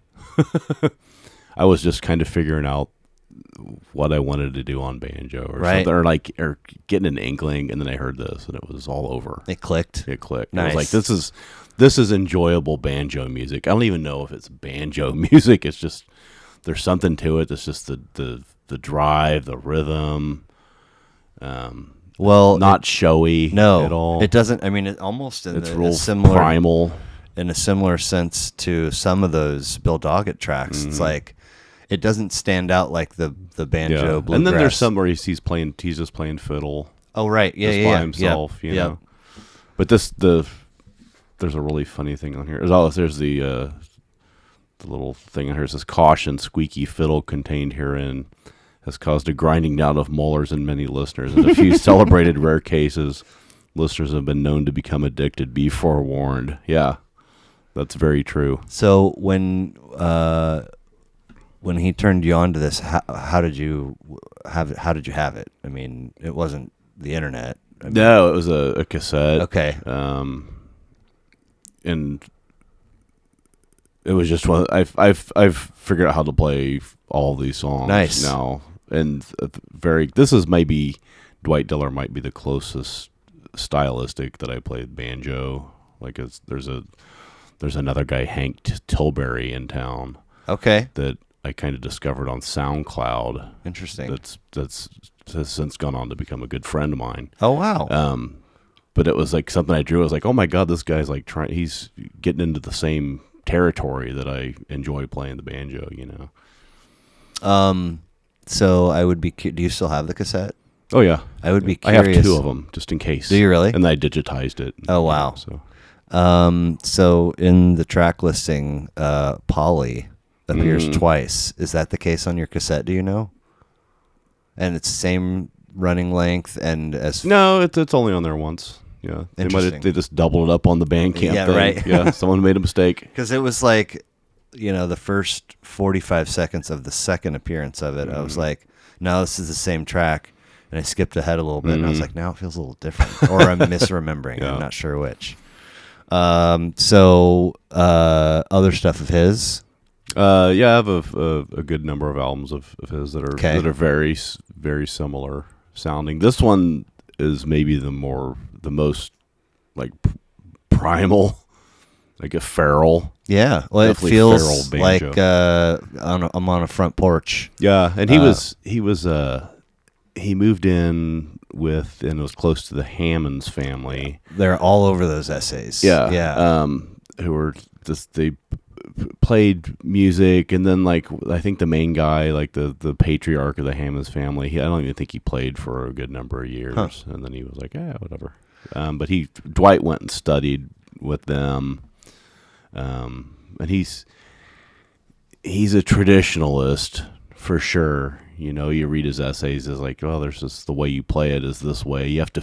S2: I was just kind of figuring out what I wanted to do on banjo or something, or getting an inkling, and then I heard this and it was all over.
S1: It clicked.
S2: Nice. I was like, this is enjoyable banjo music. I don't even know if it's banjo music. It's just, there's something to it. It's just the drive, the rhythm. Not showy at all.
S1: It doesn't. I mean, it almost
S2: it's real similar, primal,
S1: in a similar sense to some of those Bill Doggett tracks. Mm-hmm. It's like it doesn't stand out like the banjo bluegrass.
S2: And then there's some where he's just playing fiddle.
S1: Oh right,
S2: by himself, you know. But there's a really funny thing on here. There's the little thing on here. It says, caution, squeaky fiddle contained herein has caused a grinding down of molars in many listeners. In a few celebrated rare cases, listeners have been known to become addicted. Be forewarned. Yeah, that's very true.
S1: So when he turned you on to this, how did you have it? I mean, it wasn't the internet.
S2: No, it was a cassette.
S1: Okay.
S2: And it was just one. I've figured out how to play all these songs now, and this is maybe Dwight Diller might be the closest stylistic that I played banjo. Like there's another guy, Hank Tilbury, in town.
S1: Okay.
S2: That I kind of discovered on SoundCloud.
S1: Interesting.
S2: That's has since gone on to become a good friend of mine.
S1: Oh wow.
S2: But it was like something I drew. I was like, oh my God, this guy's like he's getting into the same territory that I enjoy playing the banjo, you know.
S1: So I would be. Do you still have the cassette?
S2: Oh yeah,
S1: I would be curious.
S2: I have 2 of them just in case.
S1: Do you really?
S2: And I digitized it.
S1: Oh wow. So in the track listing, Polly appears twice. Is that the case on your cassette? Do you know? And it's the same running length and as
S2: no, it's only on there once. Yeah, they just doubled it up on the Bandcamp thing.
S1: Right.
S2: Yeah, someone made a mistake
S1: because it was like, you know, the first 45 seconds of the second appearance of it. I was like, no, this is the same track, and I skipped ahead a little bit, and I was like, now it feels a little different, or I'm misremembering. I'm not sure which. So other stuff of his.
S2: I have a good number of albums of his that are very, very similar sounding. This one is maybe the most like primal, like a feral.
S1: Yeah, well, definitely it feels like I'm on a front porch.
S2: Yeah, and he moved in with and was close to the Hammonds family.
S1: They're all over those essays.
S2: Yeah. Who were they played music, and then like I think the main guy, like the patriarch of the Hammonds family, I don't even think he played for a good number of years, and then he was like, whatever. But Dwight went and studied with them, and he's a traditionalist for sure. You know, you read his essays, it's like, oh, there's just the way you play it is this way. You have to,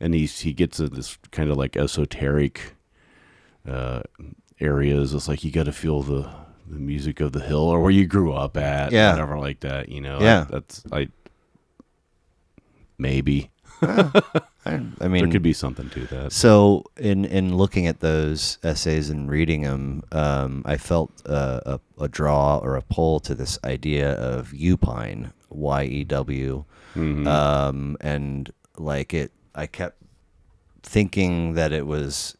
S2: and he gets in this kind of like esoteric areas. It's like you got to feel the music of the hill or where you grew up at, whatever like that. You know, maybe.
S1: I mean,
S2: there could be something to that.
S1: So, in looking at those essays and reading them, I felt a draw or a pull to this idea of Upine, Y-E-W, and like I kept thinking that it was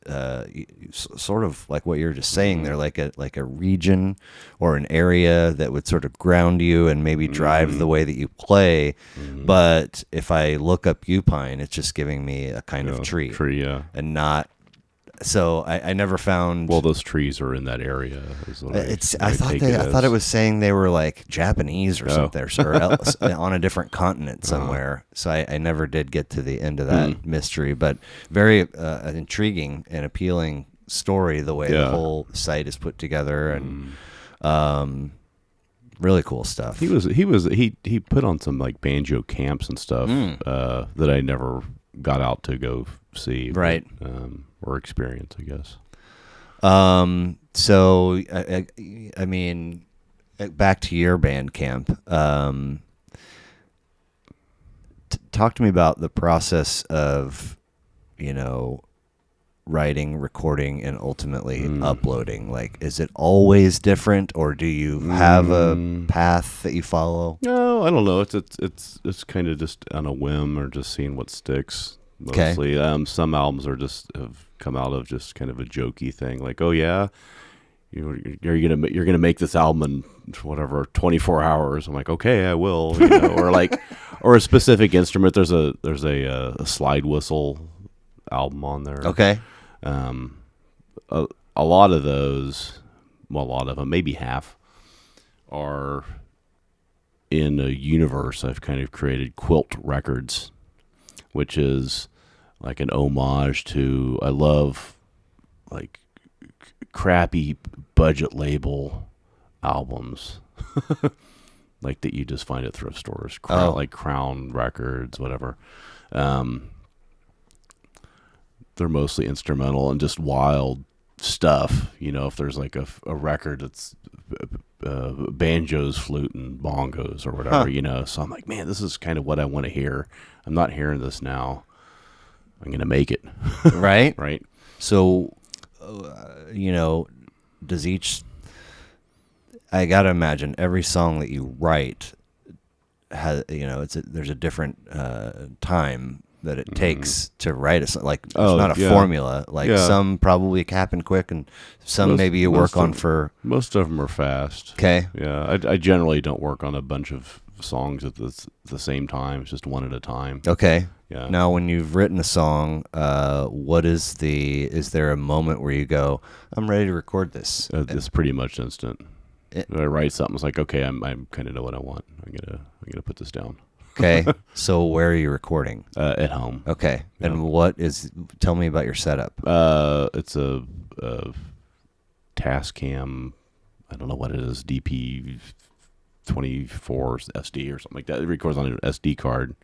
S1: sort of like what you were just saying there, like a region or an area that would sort of ground you and maybe drive the way that you play. But if I look up Upine, it's just giving me a kind of tree, and not. So I never found.
S2: Well, those trees are in that area.
S1: I thought it was saying they were like Japanese or something, or else, on a different continent somewhere. So I never did get to the end of that mystery, but very intriguing and appealing story. The way the whole site is put together, and really cool stuff.
S2: He put on some like banjo camps and stuff that I never got out to go see.
S1: Right.
S2: Or experience, I guess.
S1: So, I mean, back to your band camp. Talk to me about the process of, writing, recording, and ultimately uploading. Like, is it always different, or do you have a path that you follow?
S2: No, I don't know. It's kind of just on a whim or just seeing what sticks. Mostly, some albums have come out of just kind of a jokey thing, like, oh yeah, you're gonna make this album in whatever 24 hours. I'm like, okay, I will, or a specific instrument. There's a slide whistle album on there.
S1: Okay,
S2: a lot of those, well, a lot of them, maybe half, are in a universe I've kind of created, Quilt Records, which is like an homage to, I love like crappy budget label albums like that you just find at thrift stores, like Crown Records, whatever. They're mostly instrumental and just wild stuff. If there's like a record that's banjos, flute, and bongos or whatever, so I'm like, man, this is kind of what I want to hear. I'm not hearing this now. I'm going to make it.
S1: Right?
S2: Right.
S1: So, does I got to imagine every song that you write has, there's a different time that it takes to write a song. Like, it's not a formula. Like, some probably happen quick, and some maybe you work on for.
S2: Most of them are fast.
S1: Okay.
S2: Yeah, I generally don't work on a bunch of songs at the same time. It's just one at a time.
S1: Okay.
S2: Yeah.
S1: Now, when you've written a song, is there a moment where you go, I'm ready to record this?
S2: It's pretty much instant. I write something, it's like, okay, I kind of know what I want. I'm gonna put this down.
S1: Okay. So where are you recording?
S2: At home.
S1: Okay.
S2: Yeah.
S1: And tell me about your setup.
S2: It's a Tascam, I don't know what it is, DP 24 SD or something like that. It records on an SD card.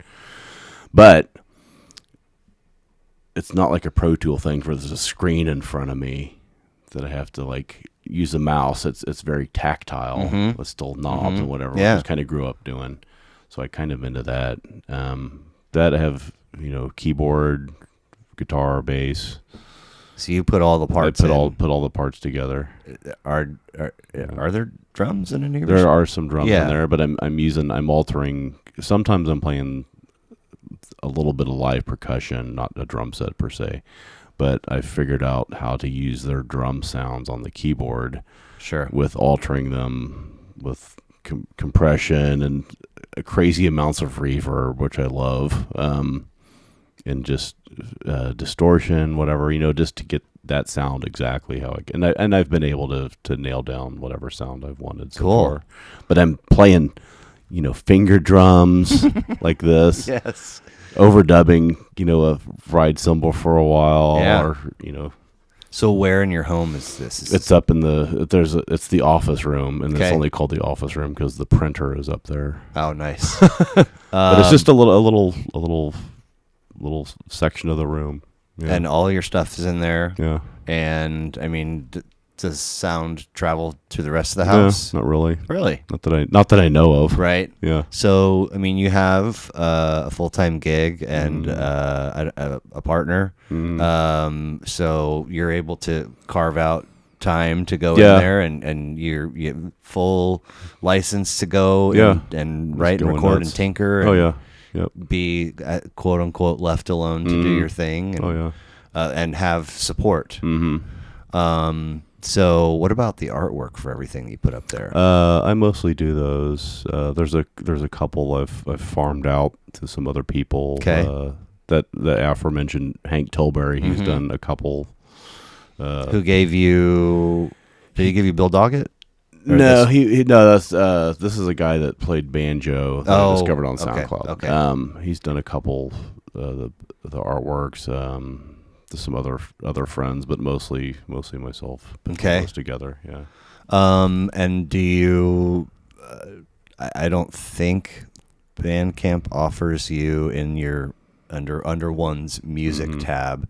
S2: But it's not like a Pro Tool thing where there's a screen in front of me that I have to like use a mouse. It's very tactile. With still knobs and whatever.
S1: Yeah.
S2: I just kind of grew up doing. So I kind of into that. That I have, keyboard, guitar, bass.
S1: So you put all the parts.
S2: Put all the parts together.
S1: Are there drums in any?
S2: There are some drums in there, but I'm altering. Sometimes I'm playing a little bit of live percussion, not a drum set per se, but I figured out how to use their drum sounds on the keyboard.
S1: Sure. With
S2: altering them with compression and crazy amounts of reverb, which I love, and just distortion, whatever, just to get that sound exactly how and I've been able to nail down whatever sound I've wanted so far. But I'm playing, finger drums like this.
S1: Yes.
S2: overdubbing, a ride cymbal for a while, or
S1: So where in your home is this?
S2: It's up in it's the office room, and it's only called the office room because the printer is up there.
S1: Oh, nice.
S2: But it's just a little section of the room. Yeah.
S1: And all your stuff is in there.
S2: Yeah.
S1: And I mean, does sound travel to the rest of the house?
S2: Not really.
S1: Really?
S2: Not that I know of.
S1: Right.
S2: Yeah.
S1: So I mean, you have a full-time gig and a partner. So you're able to carve out time to go in there, and you have full license to go and write and record and tinker. And be quote unquote left alone to do your thing. And, and have support. So what about the artwork for everything you put up there?
S2: I mostly do those. There's a couple I've farmed out to some other people.
S1: Okay.
S2: That the aforementioned Hank Tilbury, he's done a couple.
S1: Who gave you? Did he give you Bill Doggett?
S2: No, that's this is a guy that played banjo that I discovered on SoundCloud.
S1: Okay.
S2: He's done a couple the artworks. To some other friends, but mostly myself. Put those together, yeah.
S1: And do you? I don't think Bandcamp offers you in your under one's music tab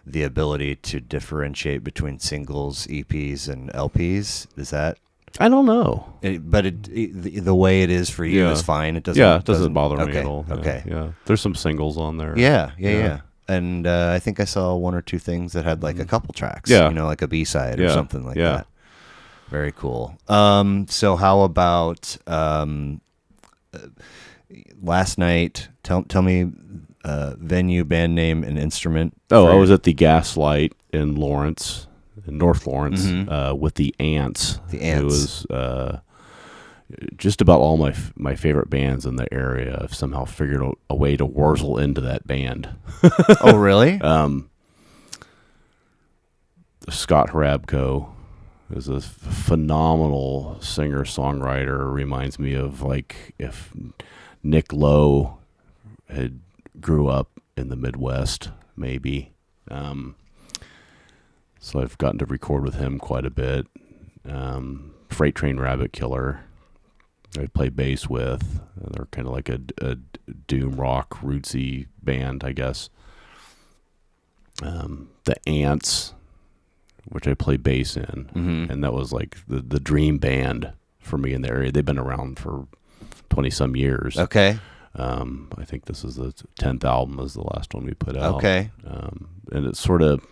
S1: the ability to differentiate between singles, EPs, and LPs. Is that?
S2: I don't know.
S1: The way it is for you is fine. It doesn't.
S2: Yeah, it doesn't bother me at all.
S1: Okay.
S2: Yeah. There's some singles on there.
S1: Yeah. And I think I saw one or two things that had like a couple tracks, like a B-side or something like that. Very cool. So how about last night? Tell me venue, band name, and instrument.
S2: I was at the Gaslight in Lawrence, in North Lawrence, with the Ants.
S1: The Ants.
S2: It was just about all my favorite bands in the area have somehow figured a way to wurzel into that band.
S1: Oh, really?
S2: Scott Hrabko is a phenomenal singer-songwriter. Reminds me of like if Nick Lowe had grew up in the Midwest, maybe. So I've gotten to record with him quite a bit. Freight Train Rabbit Killer I play bass with. They're kind of like a doom rock rootsy band, I guess. The Ants, which I play bass in, and that was like the dream band for me in the area. They've been around for 20 some years.
S1: Okay.
S2: I think this is the 10th album, is the last one we put out.
S1: Okay.
S2: And it's sort of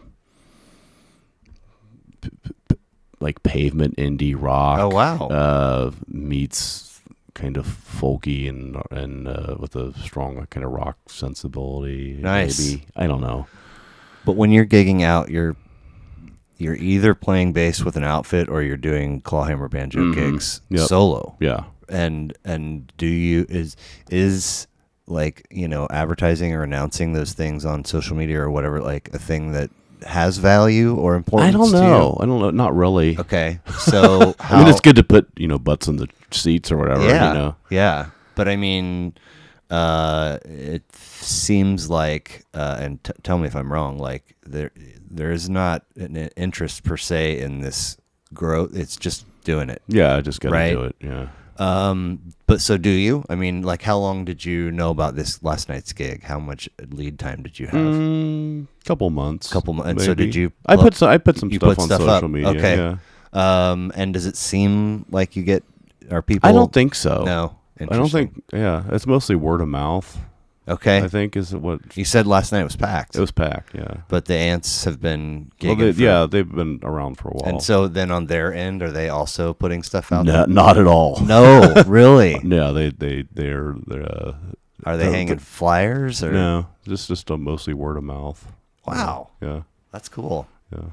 S2: like pavement indie rock.
S1: Oh, wow.
S2: Meets kind of folky and with a strong kind of rock sensibility.
S1: Nice.
S2: Maybe. I don't know.
S1: But when you're gigging out, you're either playing bass with an outfit or you're doing clawhammer banjo gigs solo.
S2: Yeah.
S1: And do you is like, advertising or announcing those things on social media or whatever, like a thing that has value or importance?
S2: I don't know.
S1: To you?
S2: I don't know. Not really.
S1: Okay. So
S2: I mean, it's good to put, butts in the seats or whatever,
S1: Yeah. But I mean, it seems like, and tell me if I'm wrong, like there is not an interest per se in this growth. It's just doing it.
S2: Yeah, I just got to do it. Yeah.
S1: But so do you? I mean, like, how long did you know about this last night's gig? How much lead time did you have?
S2: Couple months.
S1: And so did you?
S2: I put some stuff on social media.
S1: Okay.
S2: Yeah.
S1: And does it seem like you are people?
S2: I don't think so.
S1: No.
S2: I don't think. Yeah, it's mostly word of mouth.
S1: Okay.
S2: I think is what
S1: you said last night. It was packed.
S2: It was packed. Yeah.
S1: But the Ants have been gigging.
S2: They've been around for a while.
S1: And so then on their end, are they also putting stuff out?
S2: No, not at all.
S1: No, really.
S2: Yeah, they're.
S1: Are they hanging flyers or
S2: no? Just mostly word of mouth.
S1: Wow.
S2: Yeah.
S1: That's cool.
S2: Yeah.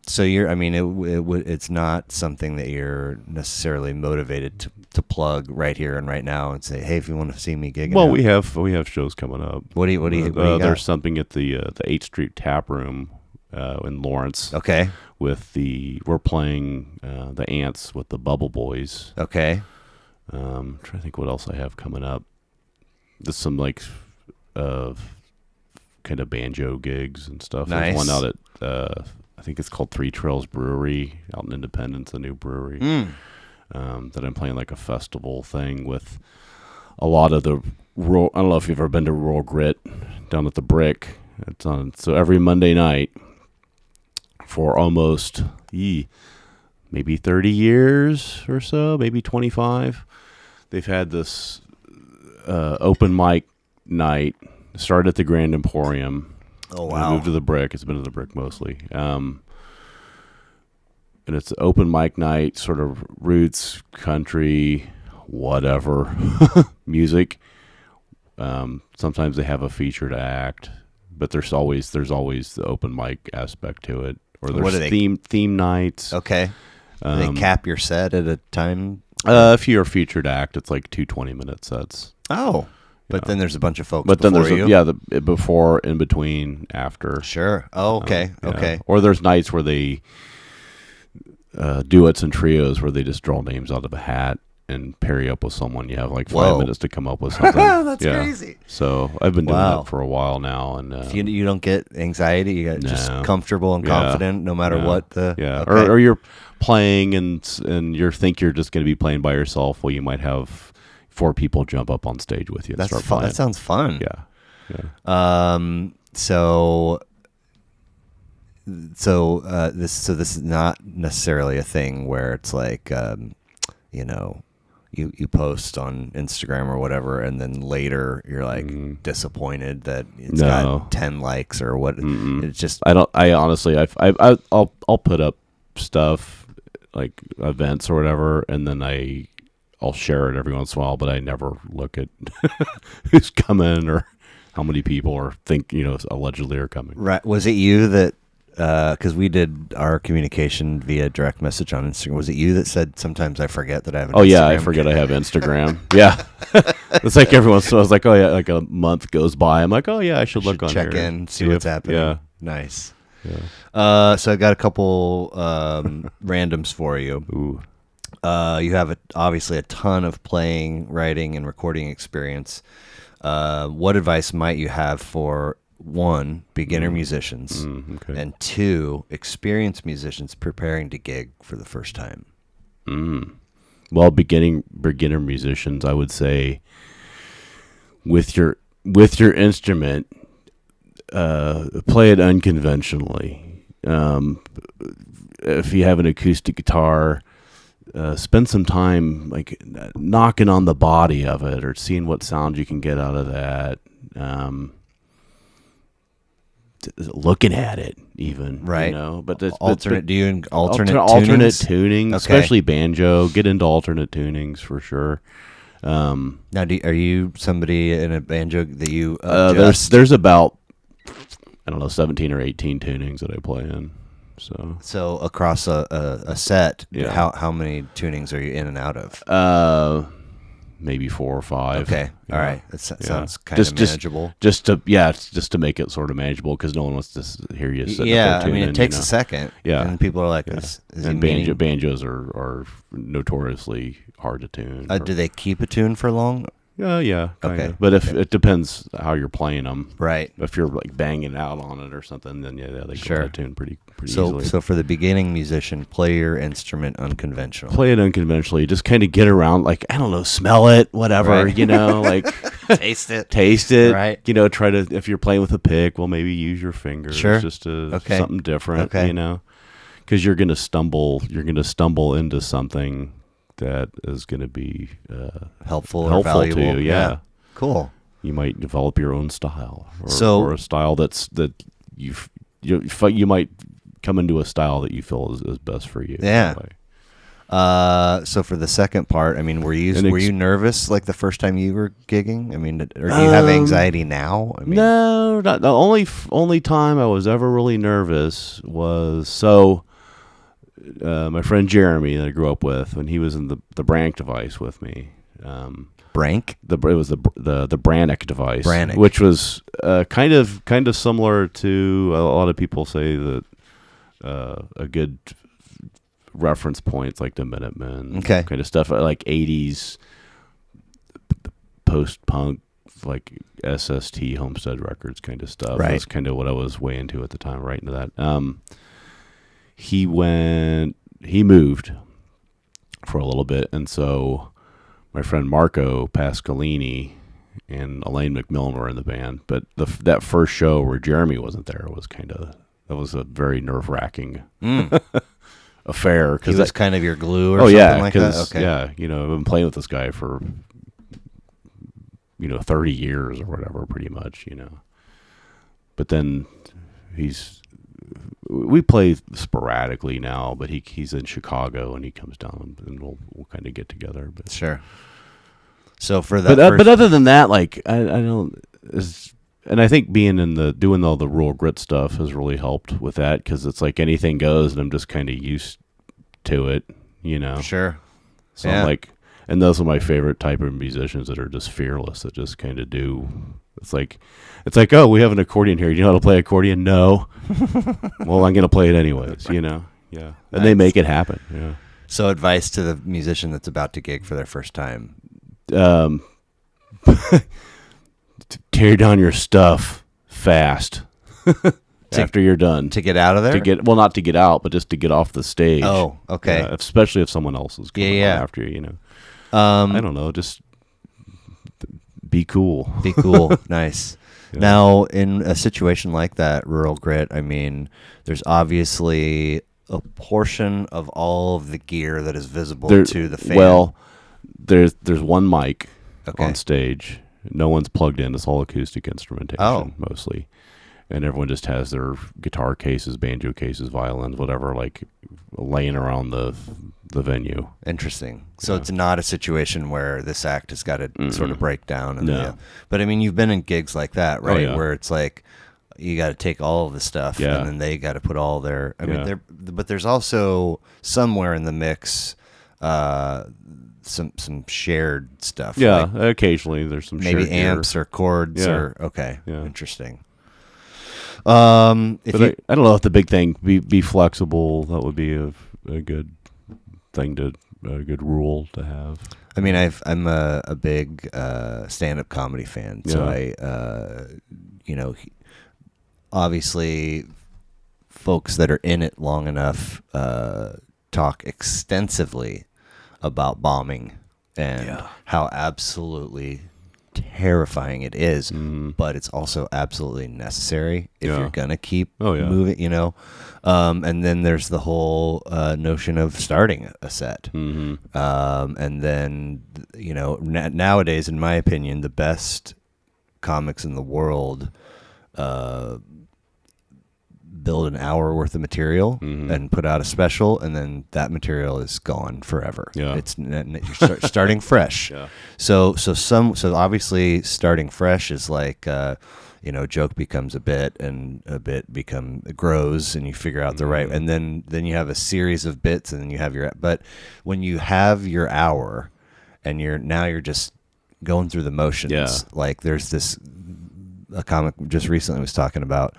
S1: So it's not something that you're necessarily motivated to plug right here and right now and say, hey, if you want to see me gigging.
S2: Well, we have shows coming up.
S1: What do you got?
S2: There's something at the 8th Street Tap Room in Lawrence.
S1: Okay.
S2: We're playing the Ants with the Bubble Boys.
S1: Okay.
S2: I'm trying to think what else I have coming up. There's some like of kind of banjo gigs and stuff.
S1: Nice.
S2: There's one out at I think it's called Three Trails Brewery out in Independence, a new brewery. That I'm playing like a festival thing with a lot of the rural. I don't know if you've ever been to Rural Grit down at the Brick. It's on. So every Monday night for almost maybe 30 years or so, maybe 25, they've had this open mic night. Started at the Grand Emporium.
S1: Oh, wow.
S2: Moved to the Brick. It's been to the Brick mostly. And it's open mic night, sort of roots, country, whatever, music. Sometimes they have a featured act, but there's always the open mic aspect to it. Or there's theme nights.
S1: Okay. Do they cap your set at a time?
S2: If you're a featured act, it's like 2 20-minute sets.
S1: Oh. But then there's a bunch of folks
S2: but
S1: before
S2: then there's
S1: you?
S2: the before, in between, after.
S1: Sure. Oh, okay. Okay.
S2: Or there's nights where they duets and trios where they just draw names out of a hat and pair you up with someone. You have like 5 minutes to come up with something.
S1: That's crazy.
S2: So I've been doing that for a while now. And
S1: you don't get anxiety? You get just comfortable and confident no matter what the...
S2: Yeah.
S1: Okay.
S2: Or you're playing and you think you're just going to be playing by yourself. Well, you might have 4 people jump up on stage with you and start playing.
S1: That sounds fun.
S2: Yeah.
S1: So this is not necessarily a thing where it's like you post on Instagram or whatever, and then later you're like disappointed that it's got 10 likes or what. It's just
S2: I honestly I'll put up stuff like events or whatever, and then I'll share it every once in a while, but I never look at who's coming or how many people or think allegedly are coming.
S1: Right? Was it you that? Because we did our communication via direct message on Instagram. Was it you that said sometimes I forget that I have an Instagram?
S2: Yeah, I forget I have Instagram. Yeah. It's like every once in a while, I was like, oh yeah, like a month goes by. I'm like, oh yeah, I should look on
S1: check
S2: here.
S1: in, see what's happening.
S2: Yeah.
S1: Nice.
S2: Yeah.
S1: So I got a couple randoms for you.
S2: Ooh.
S1: You have obviously a ton of playing, writing, and recording experience. What advice might you have for 1, beginner musicians, and 2, experienced musicians preparing to gig for the first time?
S2: Well, beginner musicians, I would say, with your instrument, play it unconventionally. If you have an acoustic guitar, spend some time like knocking on the body of it or seeing what sound you can get out of that. Looking at it even,
S1: right?
S2: But
S1: alternate
S2: tuning,
S1: okay.
S2: Especially banjo. Get into alternate tunings for sure.
S1: Now, are you somebody in a banjo that you
S2: there's about 17 or 18 tunings that I play in.
S1: So across a set, how many tunings are you in and out of?
S2: Maybe 4 or 5.
S1: Okay, all right. That sounds kind of manageable.
S2: Just to make it sort of manageable, because no one wants to hear you sitting up there tuning,
S1: it takes a second.
S2: Yeah,
S1: and people are like,
S2: and banjos are notoriously hard to tune.
S1: Do they keep a tune for long?
S2: Yeah.
S1: Okay.
S2: But if it depends how you're playing them.
S1: Right.
S2: If you're like banging out on it or something, then they can that tune pretty easily.
S1: So for the beginning musician, play your instrument unconventional.
S2: Play it unconventionally. Just kind of get around, like, I don't know, smell it, whatever,
S1: right.
S2: Like
S1: taste
S2: it.
S1: Right.
S2: Try to, if you're playing with a pick, well, maybe use your fingers.
S1: Sure.
S2: Just something different.
S1: Okay.
S2: Because you're gonna stumble into something that is going to be
S1: helpful or valuable
S2: to you. Yeah.
S1: Cool.
S2: You might develop your own style, or a style that you might come into a style that you feel is best for you.
S1: Yeah. So for the second part, I mean, were you nervous like the first time you were gigging? I mean, or do you have anxiety now? I mean,
S2: no, not the only time I was ever really nervous was my friend Jeremy that I grew up with, when he was in the Branch device with me.
S1: Branch?
S2: It was the Brannick device,
S1: Brannick.
S2: Which was kind of similar to, a lot of people say that a good reference points like the Minutemen,
S1: okay,
S2: kind of stuff like 80s post-punk like SST Homestead Records kind of stuff.
S1: Right.
S2: That's kind of what I was way into at the time, right into that. He moved for a little bit, and so my friend Marco Pascalini and Elaine McMillan were in the band. But that first show where Jeremy wasn't there that was a very nerve-wracking affair.
S1: He was kind of your glue or
S2: something
S1: like that?
S2: Okay. Yeah, I've been playing with this guy for 30 years or whatever, pretty much, But then we play sporadically now, but he's in Chicago and he comes down and we'll kind of get together. But
S1: sure. So for that,
S2: but other than that, like I don't, and I think being doing all the Rural Grit stuff has really helped with that, because it's like anything goes, and I'm just kind of used to it,
S1: Sure.
S2: So I'm like, and those are my favorite type of musicians that are just fearless, that just kind of do. It's like, oh, we have an accordion here. You know how to play accordion? No. Well, I'm going to play it anyways, Yeah. And nice. They make it happen. Yeah.
S1: So advice to the musician that's about to gig for their first time.
S2: Tear down your stuff fast after you're done.
S1: To get out of there?
S2: Not to get out, but just to get off the stage.
S1: Oh, okay.
S2: Especially if someone else is coming on after you, I don't know, just be cool.
S1: Be cool. Nice. Yeah. Now, in a situation like that, Rural Grit, I mean, there's obviously a portion of all of the gear that is visible to the fan.
S2: Well, there's one mic on stage. No one's plugged in. It's all acoustic instrumentation mostly. And everyone just has their guitar cases, banjo cases, violins, whatever, like laying around the venue.
S1: Interesting. So it's not a situation where this act has got to sort of break down.
S2: No.
S1: But I mean, you've been in gigs like that, right? Oh, yeah. Where it's like you got to take all of the stuff and then they got to put all their. I mean, but there's also somewhere in the mix some shared stuff.
S2: Yeah, like occasionally there's some
S1: maybe
S2: shared
S1: amps or chords or
S2: Yeah.
S1: Interesting.
S2: I don't know if the big thing be flexible. That would be a good thing a good rule to have.
S1: I mean, I'm a big stand-up comedy fan, so I obviously folks that are in it long enough talk extensively about bombing and how absolutely terrifying it is, but it's also absolutely necessary if you're gonna keep moving, and then there's the whole notion of starting a set, and then nowadays, in my opinion, the best comics in the world build an hour worth of material and put out a special, and then that material is gone forever. It's you're starting fresh. So obviously starting fresh is like joke becomes a bit, and a bit grows, and you figure out the right, and then you have a series of bits, and then you have but when you have your hour and you're just going through the motions, like there's a comic just recently was talking about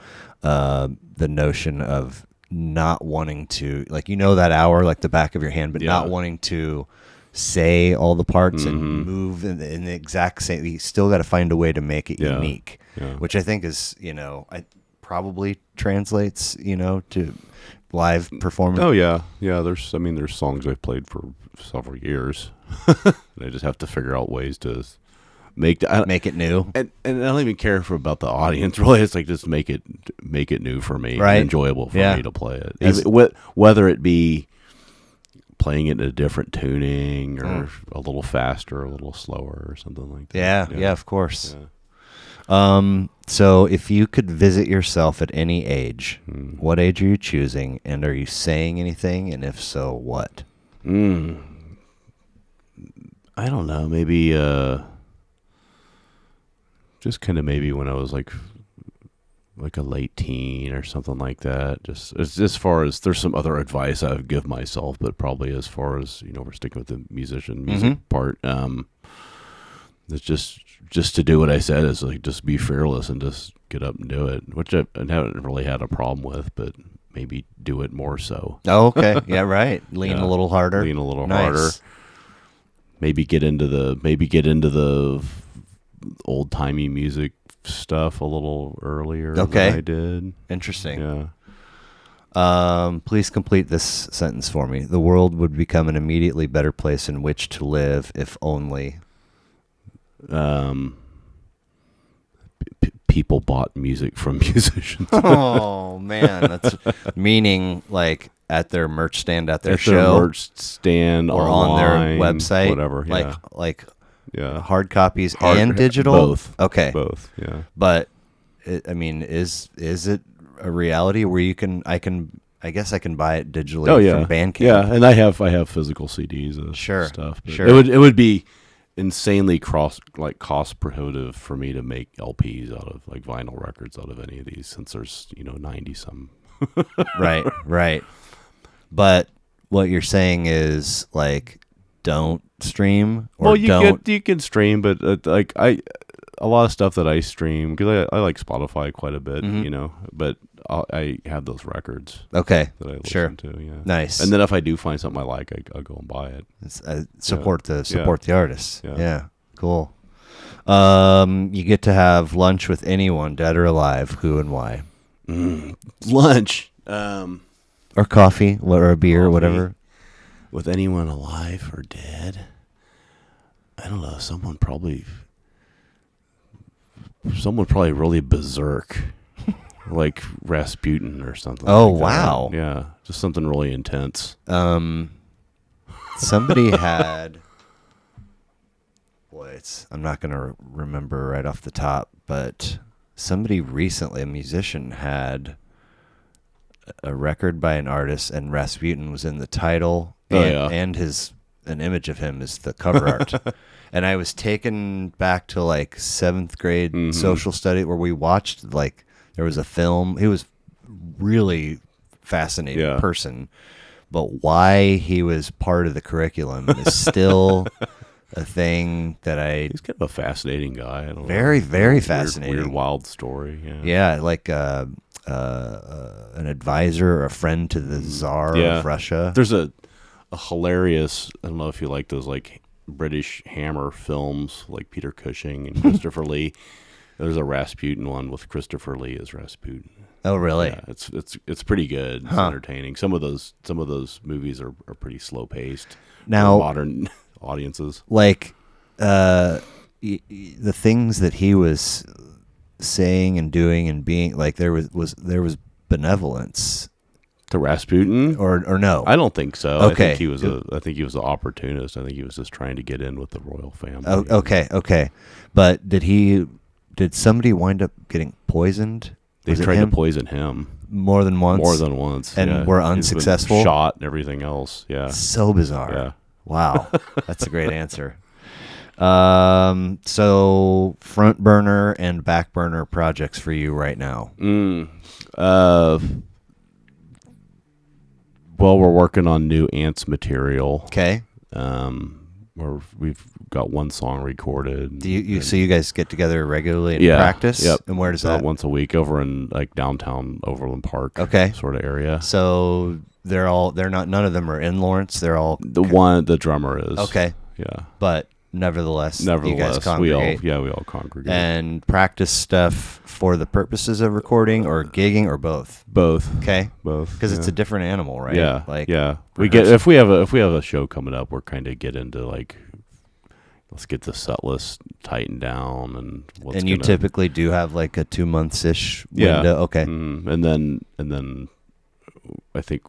S1: the notion of not wanting to, like, that hour like the back of your hand, but not wanting to say all the parts and move in the exact same. You still got to find a way to make it unique, which I think is, I probably translates, to live performance.
S2: Oh yeah. There's songs I've played for several years. And I just have to figure out ways to make
S1: it new,
S2: and I don't even care about the audience. Really, it's like just make it new for me,
S1: right?
S2: Enjoyable for me to play it, whether it be playing it in a different tuning or a little faster, a little slower, or something like that.
S1: Yeah, of course. Yeah. So if you could visit yourself at any age, what age are you choosing, and are you saying anything, and if so, what?
S2: I don't know. Maybe. Just kind of maybe when I was like a late teen or something like that. Just as far as there's some other advice I would give myself, but probably as far as we're sticking with the music part. It's just to do what I said, is like just be fearless and just get up and do it, which I haven't really had a problem with, but maybe do it more so.
S1: Oh, okay, yeah, right. Lean a little harder.
S2: Lean a little harder. Maybe get into the old timey music stuff a little earlier
S1: Okay.
S2: than I did.
S1: Interesting.
S2: Yeah.
S1: Please complete this sentence for me. The world would become an immediately better place in which to live if only.
S2: People bought music from musicians.
S1: Oh man, that's meaning like at their merch stand at their show,
S2: their merch stand,
S1: or
S2: online,
S1: on their website,
S2: whatever. Yeah.
S1: Like
S2: yeah,
S1: hard copies and digital.
S2: Both.
S1: Okay.
S2: Both. Yeah.
S1: But I mean, is it a reality where I guess I can buy it digitally from Bandcamp?
S2: Yeah, and I have physical CDs of stuff.
S1: Sure.
S2: It would be insanely cost prohibitive for me to make LPs out of like vinyl records out of any of these, since there's 90 some.
S1: Right. But what you're saying is like don't stream or
S2: you can stream, but a lot of stuff that I stream, because I like Spotify quite a bit, but I have those records.
S1: Okay,
S2: that I listen to. Yeah,
S1: nice.
S2: And then if I do find something I like, I'll go and buy it.
S1: Support the artists. Yeah, cool. You get to have lunch with anyone, dead or alive. Who and why?
S2: Lunch,
S1: or coffee, or a beer, whatever.
S2: With anyone alive or dead? I don't know. Someone probably really berserk, like Rasputin or something.
S1: Oh,
S2: like
S1: wow.
S2: That. Yeah, just something really intense.
S1: Somebody had. Boy, I'm not going to remember right off the top, but somebody recently, a musician, had a record by an artist, and Rasputin was in the title, and an image of him is the cover art. And I was taken back to like 7th grade social study where we watched, like, there was a film. He was really fascinating person, but why he was part of the curriculum is still a thing that
S2: he's kind of a fascinating guy. I don't know.
S1: Very, very fascinating.
S2: Weird, wild story.
S1: Yeah, like an advisor or a friend to the Tsar of Russia.
S2: There's a hilarious, I don't know if you like those like British Hammer films, like Peter Cushing and Christopher Lee. There's a Rasputin one with Christopher Lee as Rasputin.
S1: Oh, really?
S2: Yeah, it's pretty good. It's entertaining. Some of those movies are pretty slow paced.
S1: Now,
S2: modern audiences,
S1: like the things that he was saying and doing and being, like, there was benevolence
S2: to Rasputin,
S1: or no?
S2: I don't think so.
S1: Okay.
S2: I think he was an opportunist. I think he was just trying to get in with the royal family.
S1: Oh, okay. But did somebody wind up getting poisoned?
S2: They tried to poison him
S1: more than once. And were unsuccessful.
S2: Shot and everything else. Yeah.
S1: So bizarre.
S2: Yeah.
S1: Wow, that's a great answer. So front burner and back burner projects for you right now?
S2: Well, we're working on new Ants material.
S1: Okay.
S2: We've got one song recorded.
S1: So you guys get together regularly and practice?
S2: Yep.
S1: And where does that?
S2: Once a week over in like downtown Overland Park.
S1: Okay.
S2: Sort of area.
S1: So they're not, none of them are in Lawrence. They're all
S2: the drummer is.
S1: Okay.
S2: Yeah.
S1: But nevertheless, you guys congregate.
S2: we all congregate.
S1: And practice stuff for the purposes of recording or gigging, or both?
S2: Both.
S1: Okay.
S2: Both.
S1: Because it's a different animal, right?
S2: Yeah.
S1: Like,
S2: we get, if we have a show coming up, we're kind of get into like, let's get the set list tightened down, and
S1: you typically do have like a 2 months-ish window.
S2: Yeah.
S1: Okay.
S2: And then I think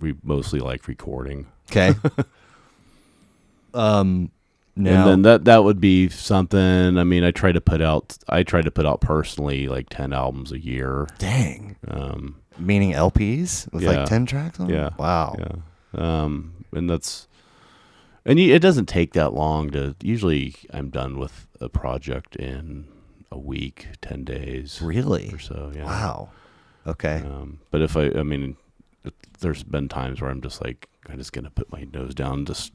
S2: we mostly like recording.
S1: Okay. Now,
S2: and then that would be something. I mean, I try to put out personally like 10 albums a year.
S1: Dang. Meaning LPs with like 10 tracks on them?
S2: Yeah.
S1: Wow.
S2: Yeah. It doesn't take that long to. Usually, I'm done with a project in a week, 10 days.
S1: Really?
S2: Or so. Yeah.
S1: Wow. Okay.
S2: But there's been times where I'm just like, I'm just gonna put my nose down, just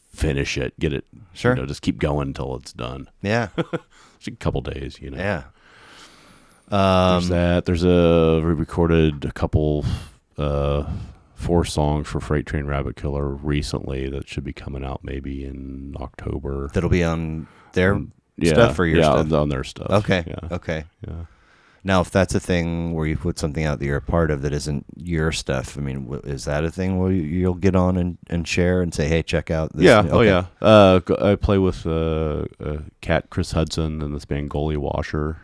S2: finish it, get it.
S1: Sure.
S2: Just keep going until it's done.
S1: Yeah.
S2: It's a couple days.
S1: Yeah.
S2: There's that. We recorded a couple 4 songs for Freight Train Rabbit Killer recently that should be coming out maybe in October.
S1: That'll be on their stuff or your stuff?
S2: Yeah, on their stuff.
S1: Okay.
S2: Yeah.
S1: Okay.
S2: Yeah.
S1: Now, if that's a thing where you put something out that you're a part of that isn't your stuff, I mean, is that a thing where you'll get on and share and say, hey, check out this?
S2: Yeah.
S1: Okay.
S2: Oh, yeah. I play with Cat Chris Hudson and this band Goalie Washer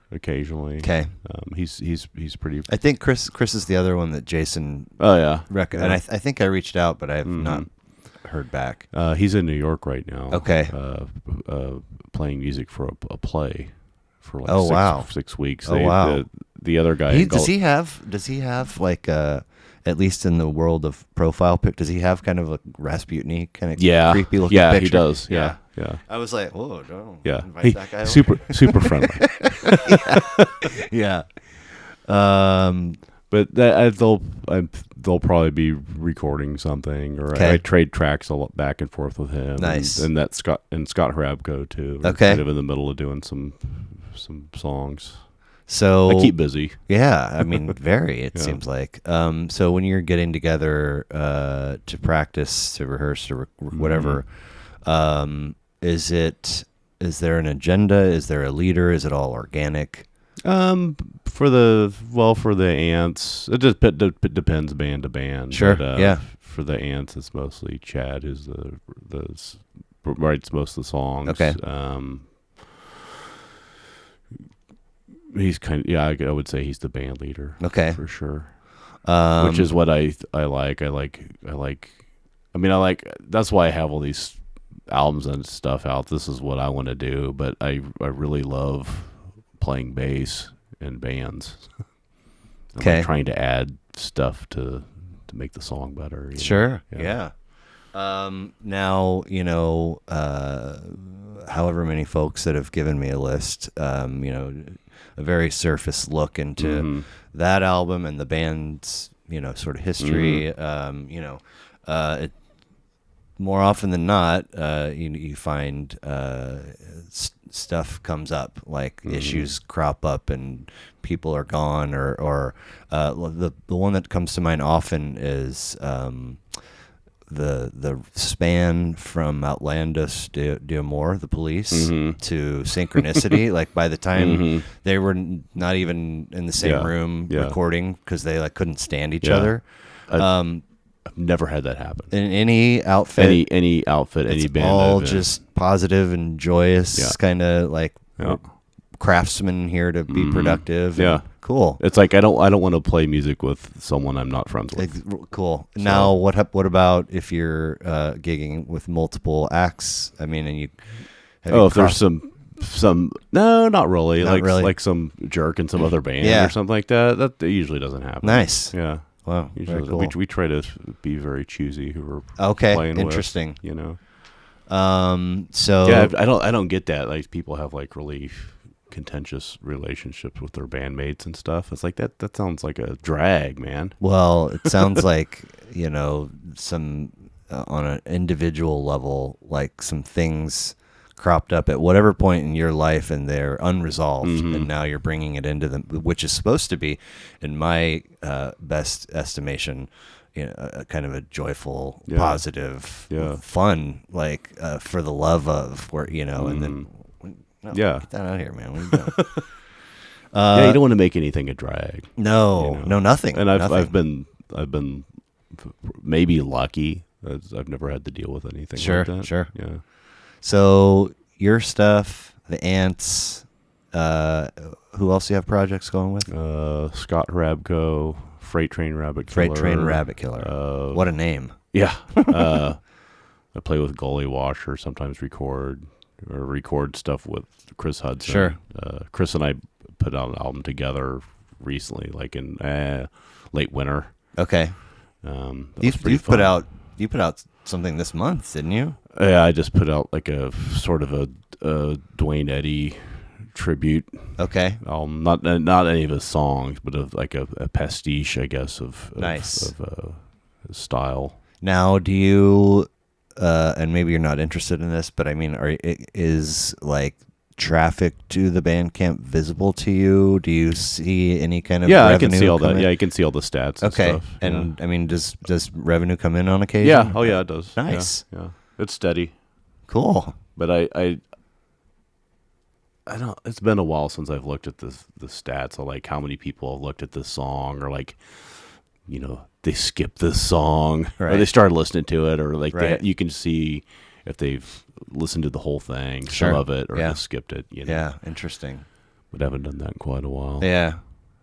S2: occasionally.
S1: Okay.
S2: He's pretty.
S1: I think Chris is the other one that Jason.
S2: Oh yeah.
S1: And I think I reached out, but I have not heard back.
S2: He's in New York right now.
S1: Okay.
S2: Playing music for a play for like 6 weeks.
S1: Wow.
S2: The other guy.
S1: Does he have like at least in the world of profile pic, does he have kind of a Rasputin-y kind of creepy looking picture?
S2: Yeah, he does. Yeah.
S1: I was like, whoa, don't
S2: invite
S1: that guy
S2: super friendly.
S1: Yeah.
S2: But they'll probably be recording something, or I trade tracks a lot back and forth with him.
S1: Nice.
S2: And Scott Hrabko too. We're
S1: Okay.
S2: kind of in the middle of doing some songs.
S1: So
S2: I keep busy.
S1: Yeah, I mean, it seems like. So when you're getting together to practice, to rehearse, or whatever, is there an agenda? Is there a leader? Is it all organic?
S2: For the ants, it just depends band to band.
S1: Sure.
S2: But, for the ants, it's mostly Chad who's writes most of the songs.
S1: Okay.
S2: He's I would say he's the band leader.
S1: Okay.
S2: For sure. Which is what I like. That's why I have all these albums and stuff out. This is what I want to do, but I really love playing bass in bands.
S1: Okay.
S2: I'm trying to add stuff to make the song better.
S1: Sure. Yeah. Now, however many folks that have given me a list, a very surface look into that album and the band's, sort of history. More often than not, you find stuff comes up, like issues crop up and people are gone, or the one that comes to mind often is the span from Outlandos d'Amour, the Police, to Synchronicity. Like by the time they were not even in the same room recording because they couldn't stand each other.
S2: I've never had that happen.
S1: In any outfit,
S2: any band,
S1: all just positive and joyous, kind of like craftsmen here to be productive.
S2: Yeah,
S1: cool.
S2: It's like I don't want to play music with someone I'm not friends with.
S1: Cool. So, now, what about if you're gigging with multiple acts? I mean, and if
S2: there's some no, not really. Like some jerk in some other band or something like that. That usually doesn't happen.
S1: Nice.
S2: Yeah.
S1: Wow. Very cool.
S2: We try to be very choosy who we're playing
S1: interesting.
S2: with.
S1: So
S2: yeah, I don't get that. Like people have like really contentious relationships with their bandmates and stuff. It's like that sounds like a drag, man.
S1: Well, it sounds like some on an individual level, like some things cropped up at whatever point in your life and they're unresolved, and now you're bringing it into them, which is supposed to be, in my best estimation, a kind of a joyful, positive, fun, like for the love of, where and then get that out of here, man. What are you doing?
S2: You don't want to make anything a drag.
S1: No, nothing.
S2: And I've been maybe lucky. I've never had to deal with anything like that.
S1: Sure.
S2: Yeah.
S1: So your stuff, the Ants, who else do you have projects going with?
S2: Scott Hrabko, Freight Train Rabbit Killer.
S1: What a name.
S2: Yeah. I play with Goalie Washer, sometimes record stuff with Chris Hudson.
S1: Sure.
S2: Chris and I put out an album together recently, like in late winter.
S1: Okay. You put out something this month, didn't you?
S2: Yeah, I just put out like a sort of a Dwayne Eddy tribute.
S1: Okay.
S2: Not any of his songs, but like a pastiche, I guess, of his style.
S1: Now, do you? And maybe you're not interested in this, but I mean, is like traffic to the Bandcamp visible to you? Do you see any kind of
S2: revenue?
S1: I can
S2: see all that. Yeah, you can see all the stats.
S1: Okay,
S2: and, stuff.
S1: And I mean, does revenue come in on occasion?
S2: Yeah. Oh yeah, it does.
S1: Nice.
S2: Yeah. It's steady.
S1: Cool.
S2: But I don't. It's been a while since I've looked at the stats of like how many people have looked at this song, or like, they skipped this song,
S1: right.
S2: or they started listening to it, or like
S1: right.
S2: you can see if they've listened to the whole thing,
S1: sure.
S2: some of it, or just skipped it.
S1: Yeah, interesting.
S2: But I haven't done that in quite a while.
S1: Yeah.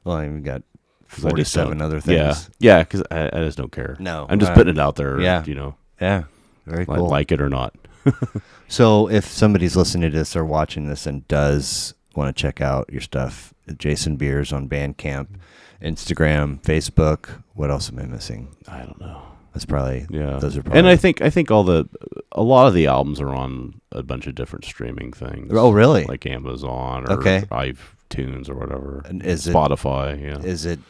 S1: Well, I mean, we got 47 other things.
S2: Yeah, because I just don't care.
S1: No.
S2: I'm just putting it out there.
S1: Yeah.
S2: Yeah.
S1: Very cool.
S2: Like it or not.
S1: So if somebody's listening to this or watching this and does want to check out your stuff, Jason Beers on Bandcamp, Instagram, Facebook, what else am I missing?
S2: I don't know.
S1: That's probably, those are probably.
S2: And I think a lot of the albums are on a bunch of different streaming things.
S1: Oh, really?
S2: Like Amazon or iTunes or whatever.
S1: And is
S2: Spotify, yeah.
S1: Is it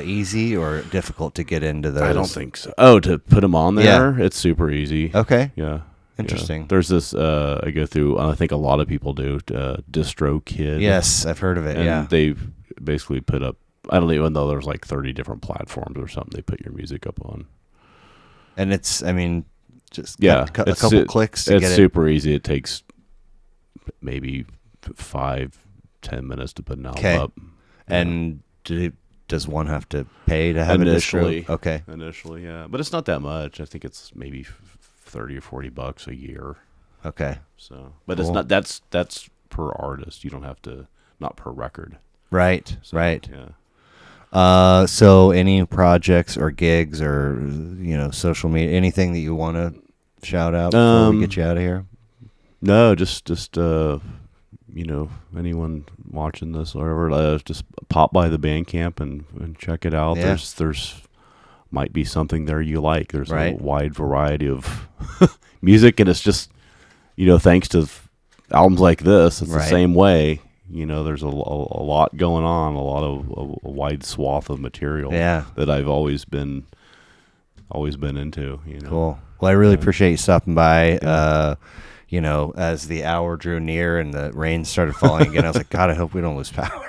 S1: easy or difficult to get into those?
S2: I don't think so. Oh, to put them on there? Yeah. It's super easy.
S1: Okay.
S2: Yeah.
S1: Interesting.
S2: Yeah. There's this, I go through, I think a lot of people do, DistroKid.
S1: Yes, I've heard of it,
S2: and they've basically put up, I don't even know, there's like 30 different platforms or something they put your music up on.
S1: And it's, I mean, just a couple clicks to get it.
S2: It's super easy. It takes maybe 5-10 minutes to put an album up.
S1: And does one have to pay to have
S2: initially?
S1: A distro? Okay.
S2: Initially, yeah. But it's not that much. I think it's maybe $30 or $40 a year.
S1: Okay.
S2: So, but it's not. That's per artist. You don't have to. Not per record.
S1: Right.
S2: So,
S1: right.
S2: Yeah.
S1: So any projects or gigs or social media, anything that you want to shout out before we get you out of here?
S2: No, just anyone watching this or whatever, just pop by the Bandcamp and check it out.
S1: Yeah.
S2: There's might be something there you like. There's
S1: right.
S2: a wide variety of music, and it's just thanks to albums like this, it's
S1: right.
S2: the same way. There's a lot going on, a lot of a wide swath of material that I've always been into.
S1: Cool. Well, I really appreciate you stopping by. Yeah. As the hour drew near and the rain started falling again, I was like, God, I hope we don't lose power.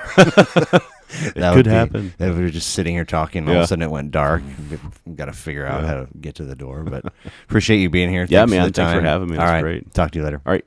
S2: It could happen.
S1: That we were just sitting here talking, and all of a sudden it went dark. We've got to figure out how to get to the door. But appreciate you being here.
S2: Yeah, man. Thanks for having me. That's
S1: all right.
S2: Great.
S1: Talk to you later.
S2: All right.